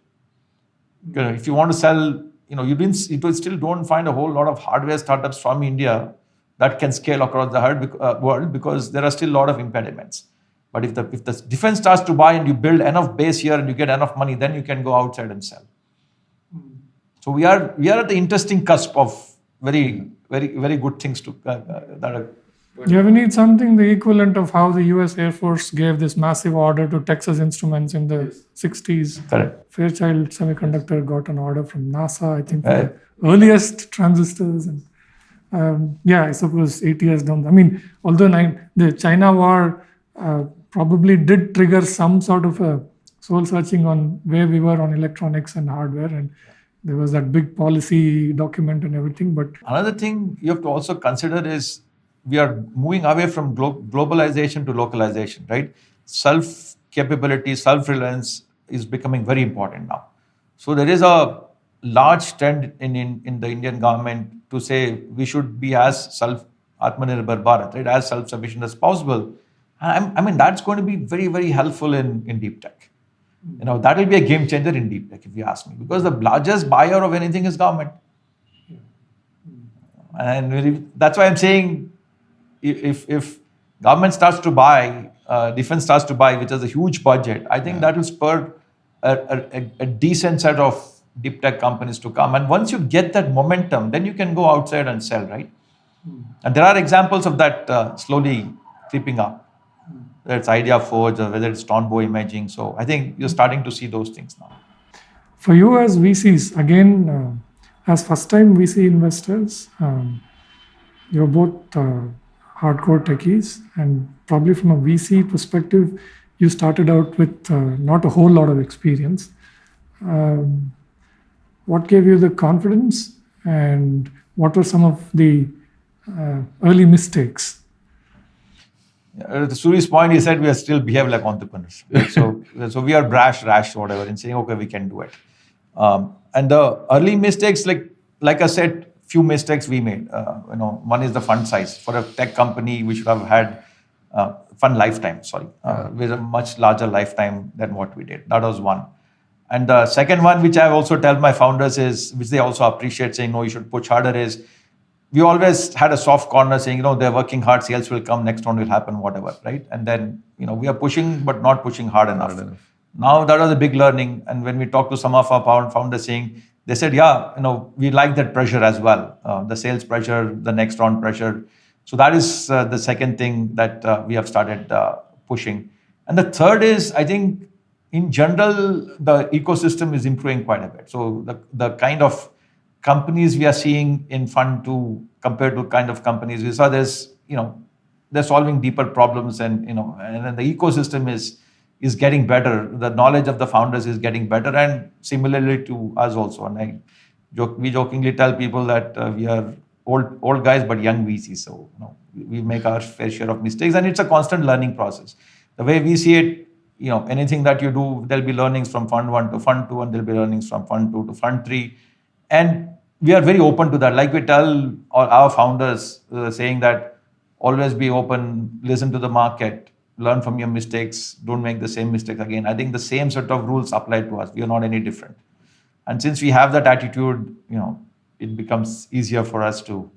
S1: If you want to sell, you still don't find a whole lot of hardware startups from India that can scale across the world, because there are still a lot of impediments. But if the defense starts to buy and you build enough base here and you get enough money, then you can go outside and sell. So we are at the interesting cusp of very, very, very good things that are.
S2: You ever need something the equivalent of how the US Air Force gave this massive order to Texas Instruments in the 60s? Correct. Fairchild Semiconductor got an order from NASA, I think, for the earliest transistors. And I suppose 8 years down. I mean, although the China war probably did trigger some sort of a soul searching on where we were on electronics and hardware, and there was that big policy document and everything. But
S1: another thing you have to also consider is we are moving away from globalization to localization, right? Self-capability, self-reliance is becoming very important now. So there is a large trend in the Indian government to say we should be as Atmanirbhar Bharat, right? As self-sufficient as possible. I mean, that's going to be very, very helpful in deep tech. That will be a game changer in deep tech, if you ask me, because the largest buyer of anything is government. And that's why I'm saying, if government starts to buy, defense starts to buy, which has a huge budget, I think that will spur a decent set of deep tech companies to come. And once you get that momentum, then you can go outside and sell, right? And there are examples of that slowly creeping up. Whether it's IdeaForge or whether it's Tonbo Imaging. So I think you're starting to see those things now.
S2: For you as VCs, again, as first-time VC investors, you're both hardcore techies, and probably from a VC perspective, you started out with not a whole lot of experience. What gave you the confidence, and what were some of the early mistakes?
S1: To Suri's point, he said we are still behave like entrepreneurs. Right? So we are rash, whatever, in saying, okay, we can do it. And the early mistakes, like I said, few mistakes we made. One is the fund size. For a tech company, we should have had fund lifetime. With a much larger lifetime than what we did. That was one. And the second one, which I also tell my founders is, which they also appreciate, saying, no, you should push harder, is we always had a soft corner saying, they're working hard, sales will come, next round will happen, whatever, right? And then, we are pushing, but not pushing hard enough. Now that was a big learning. And when we talked to some of our founders saying, they said, we like that pressure as well. The sales pressure, the next round pressure. So that is the second thing that we have started pushing. And the third is, I think, in general, the ecosystem is improving quite a bit. So the kind of companies we are seeing in Fund 2 compared to kind of companies we saw, they're solving deeper problems, and then the ecosystem is getting better. The knowledge of the founders is getting better, and similarly to us also. And we jokingly tell people that we are old guys but young VCs. So we make our fair share of mistakes, and it's a constant learning process. The way we see it, anything that you do, there'll be learnings from Fund 1 to Fund 2, and there'll be learnings from Fund 2 to Fund 3. And we are very open to that. Like we tell our founders, saying that always be open, listen to the market, learn from your mistakes, don't make the same mistakes again. I think the same set of rules apply to us. We are not any different. And since we have that attitude, it becomes easier for us to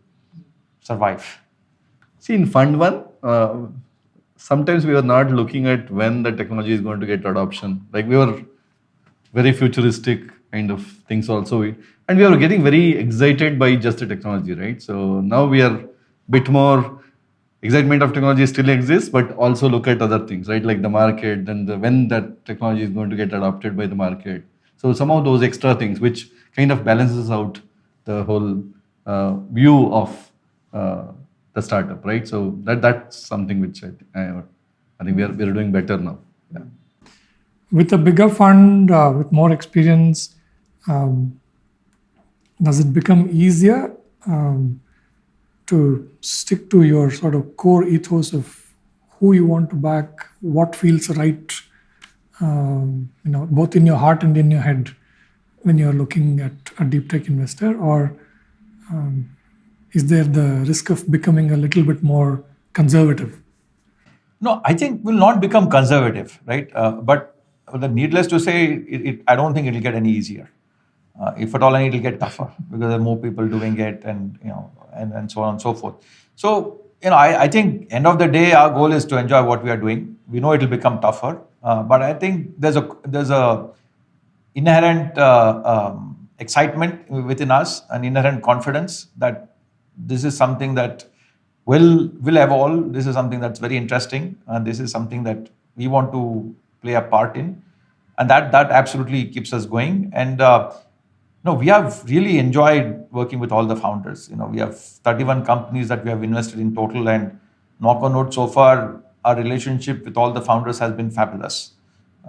S1: survive.
S3: See, in Fund 1, sometimes we were not looking at when the technology is going to get adoption. Like we were very futuristic kind of things also. And we were getting very excited by just the technology, right? So now we are a bit more excitement of technology still exists, but also look at other things, right? Like the market and when that technology is going to get adopted by the market. So some of those extra things, which kind of balances out the whole view of the startup, right? So that's something which I think we are doing better now. Yeah.
S2: With a bigger fund, with more experience, does it become easier to stick to your sort of core ethos of who you want to back, what feels right, both in your heart and in your head when you're looking at a deep tech investor? Or is there the risk of becoming a little bit more conservative?
S1: No, I think we'll not become conservative, right? But needless to say, I don't think it'll get any easier. If at all, it'll get tougher because there are more people doing it, and and so on and so forth. So I think end of the day, our goal is to enjoy what we are doing. We know it'll become tougher, but I think there's a inherent excitement within us, an inherent confidence that this is something that will evolve. This is something that's very interesting, and this is something that we want to play a part in, and that absolutely keeps us going. And we have really enjoyed working with all the founders. We have 31 companies that we have invested in total, and knock on wood, so far our relationship with all the founders has been fabulous.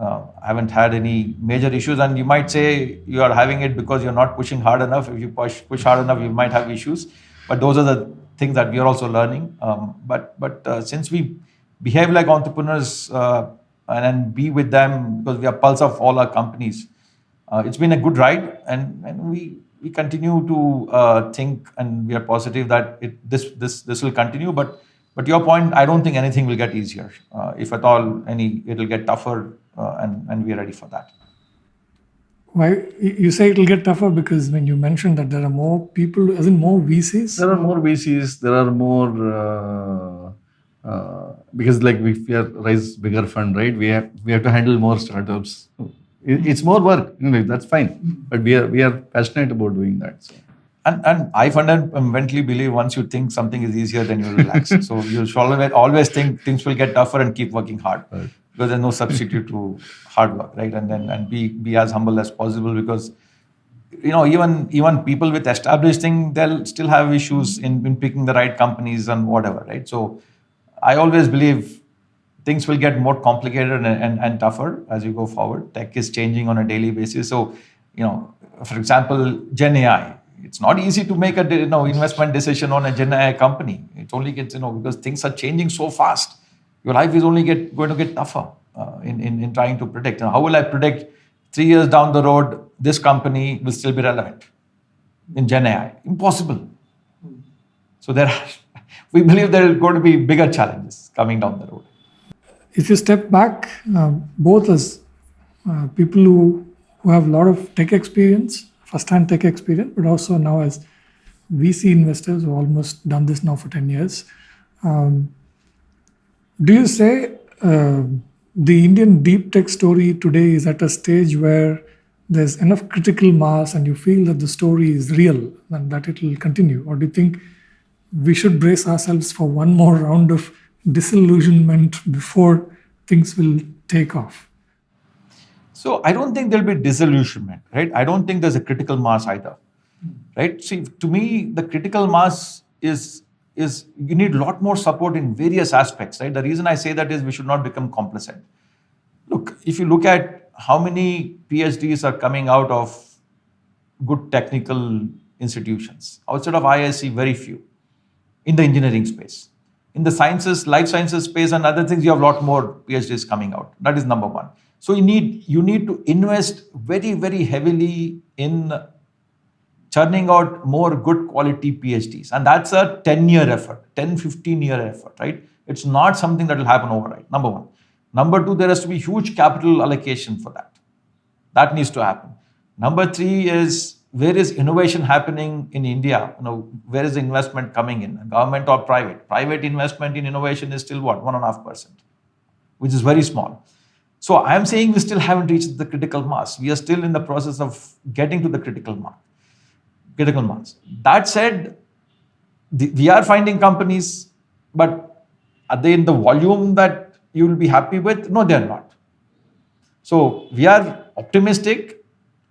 S1: I haven't had any major issues, and you might say you are having it because you're not pushing hard enough. If you push hard enough, you might have issues, but those are the things that we are also learning. But since we behave like entrepreneurs and be with them because we are pulse of all our companies, it's been a good ride, and we continue to think, and we are positive that this will continue. But to your point, I don't think anything will get easier. If at all, it'll get tougher, and we are ready for that.
S2: Why you say it'll get tougher? Because when you mentioned that there are more people, as in more VCs?
S3: There are more VCs. There are more because like if we are raise bigger fund, right? We have to handle more startups. It's more work. That's fine, but we are passionate about doing that. So.
S1: And I fundamentally believe once you think something is easier, then you relax. So you should always think things will get tougher and keep working hard, right? Because there's no substitute to hard work, right? And be as humble as possible, because even people with established things, they'll still have issues in picking the right companies and whatever, right? So I always believe things will get more complicated and tougher as you go forward. Tech is changing on a daily basis. So, for example, Gen AI. It's not easy to make a investment decision on a Gen AI company. It only gets, because things are changing so fast. Your life is only going to get tougher in trying to predict. How will I predict 3 years down the road this company will still be relevant in Gen AI? Impossible. So we believe there are going to be bigger challenges coming down the road.
S2: If you step back, both as people who have a lot of tech experience, first-hand tech experience, but also now as VC investors who almost done this now for 10 years, do you say the Indian deep tech story today is at a stage where there's enough critical mass and you feel that the story is real and that it will continue? Or do you think we should brace ourselves for one more round of disillusionment before things will take off?
S1: So I don't think there'll be disillusionment, right? I don't think there's a critical mass either, right? See, to me, the critical mass is you need a lot more support in various aspects, right? The reason I say that is we should not become complacent. Look, if you look at how many PhDs are coming out of good technical institutions, outside of IISc, very few in the engineering space. In the sciences, life sciences space and other things, you have a lot more PhDs coming out. That is number one. So you need to invest very, very heavily in churning out more good quality PhDs. And that's a 10-year effort, 10, 15-year effort, right? It's not something that will happen overnight, number one. Number two, there has to be huge capital allocation for that. That needs to happen. Number three is, where is innovation happening in India? Where is the investment coming in? Government or private? Private investment in innovation is still what? 1.5%, which is very small. So I'm saying we still haven't reached the critical mass. We are still in the process of getting to the critical mass. That said, we are finding companies, but are they in the volume that you will be happy with? No, they're not. So we are optimistic.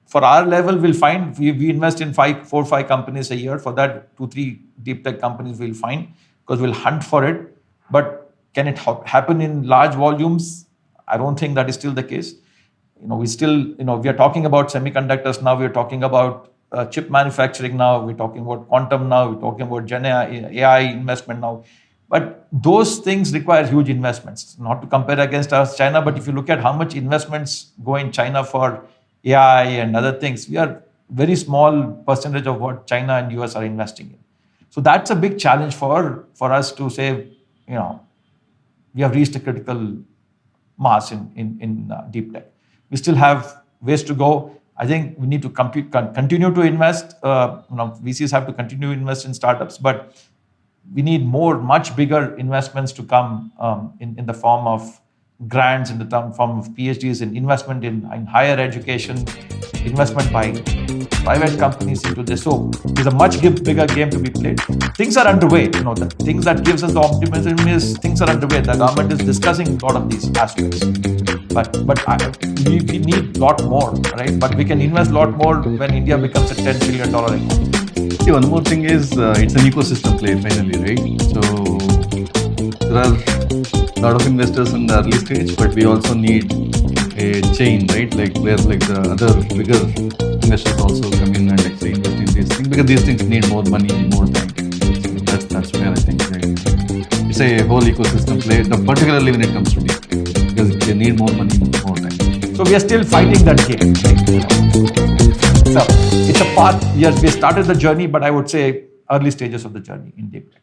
S1: For our level, we'll find, we invest in 4 or 5 companies a year. For that, 2-3 deep tech companies we'll find, because we'll hunt for it. But can it happen in large volumes? I don't think that is still the case. We are talking about semiconductors now. We're talking about chip manufacturing now. We're talking about quantum now. We're talking about Gen AI investment now. But those things require huge investments. Not to compare against us, China, but if you look at how much investments go in China for AI and other things, we are very small percentage of what China and US are investing in. So that's a big challenge for us to say, we have reached a critical mass in deep tech. We still have ways to go. I think we need to continue to invest. VCs have to continue to invest in startups, but we need much bigger investments to come in the form of grants, in the form of PhDs, and investment in higher education, investment by private companies into this. So there's a much bigger game to be played. Things are underway. The things that gives us the optimism is things are underway. The government is discussing a lot of these aspects. But we need a lot more, right? But we can invest a lot more when India becomes a $10 trillion economy.
S3: See, one more thing is it's an ecosystem play finally, right? So there are a lot of investors in the early stage, but we also need a chain, right? Where the other bigger investors also come in and invest in these things, because these things need more money, more time. So that's where I think it's a whole ecosystem play, particularly when it comes to deep tech, because they need more money, more time.
S1: So we are still fighting that game. So it's a path. We started the journey, but I would say early stages of the journey in deep tech.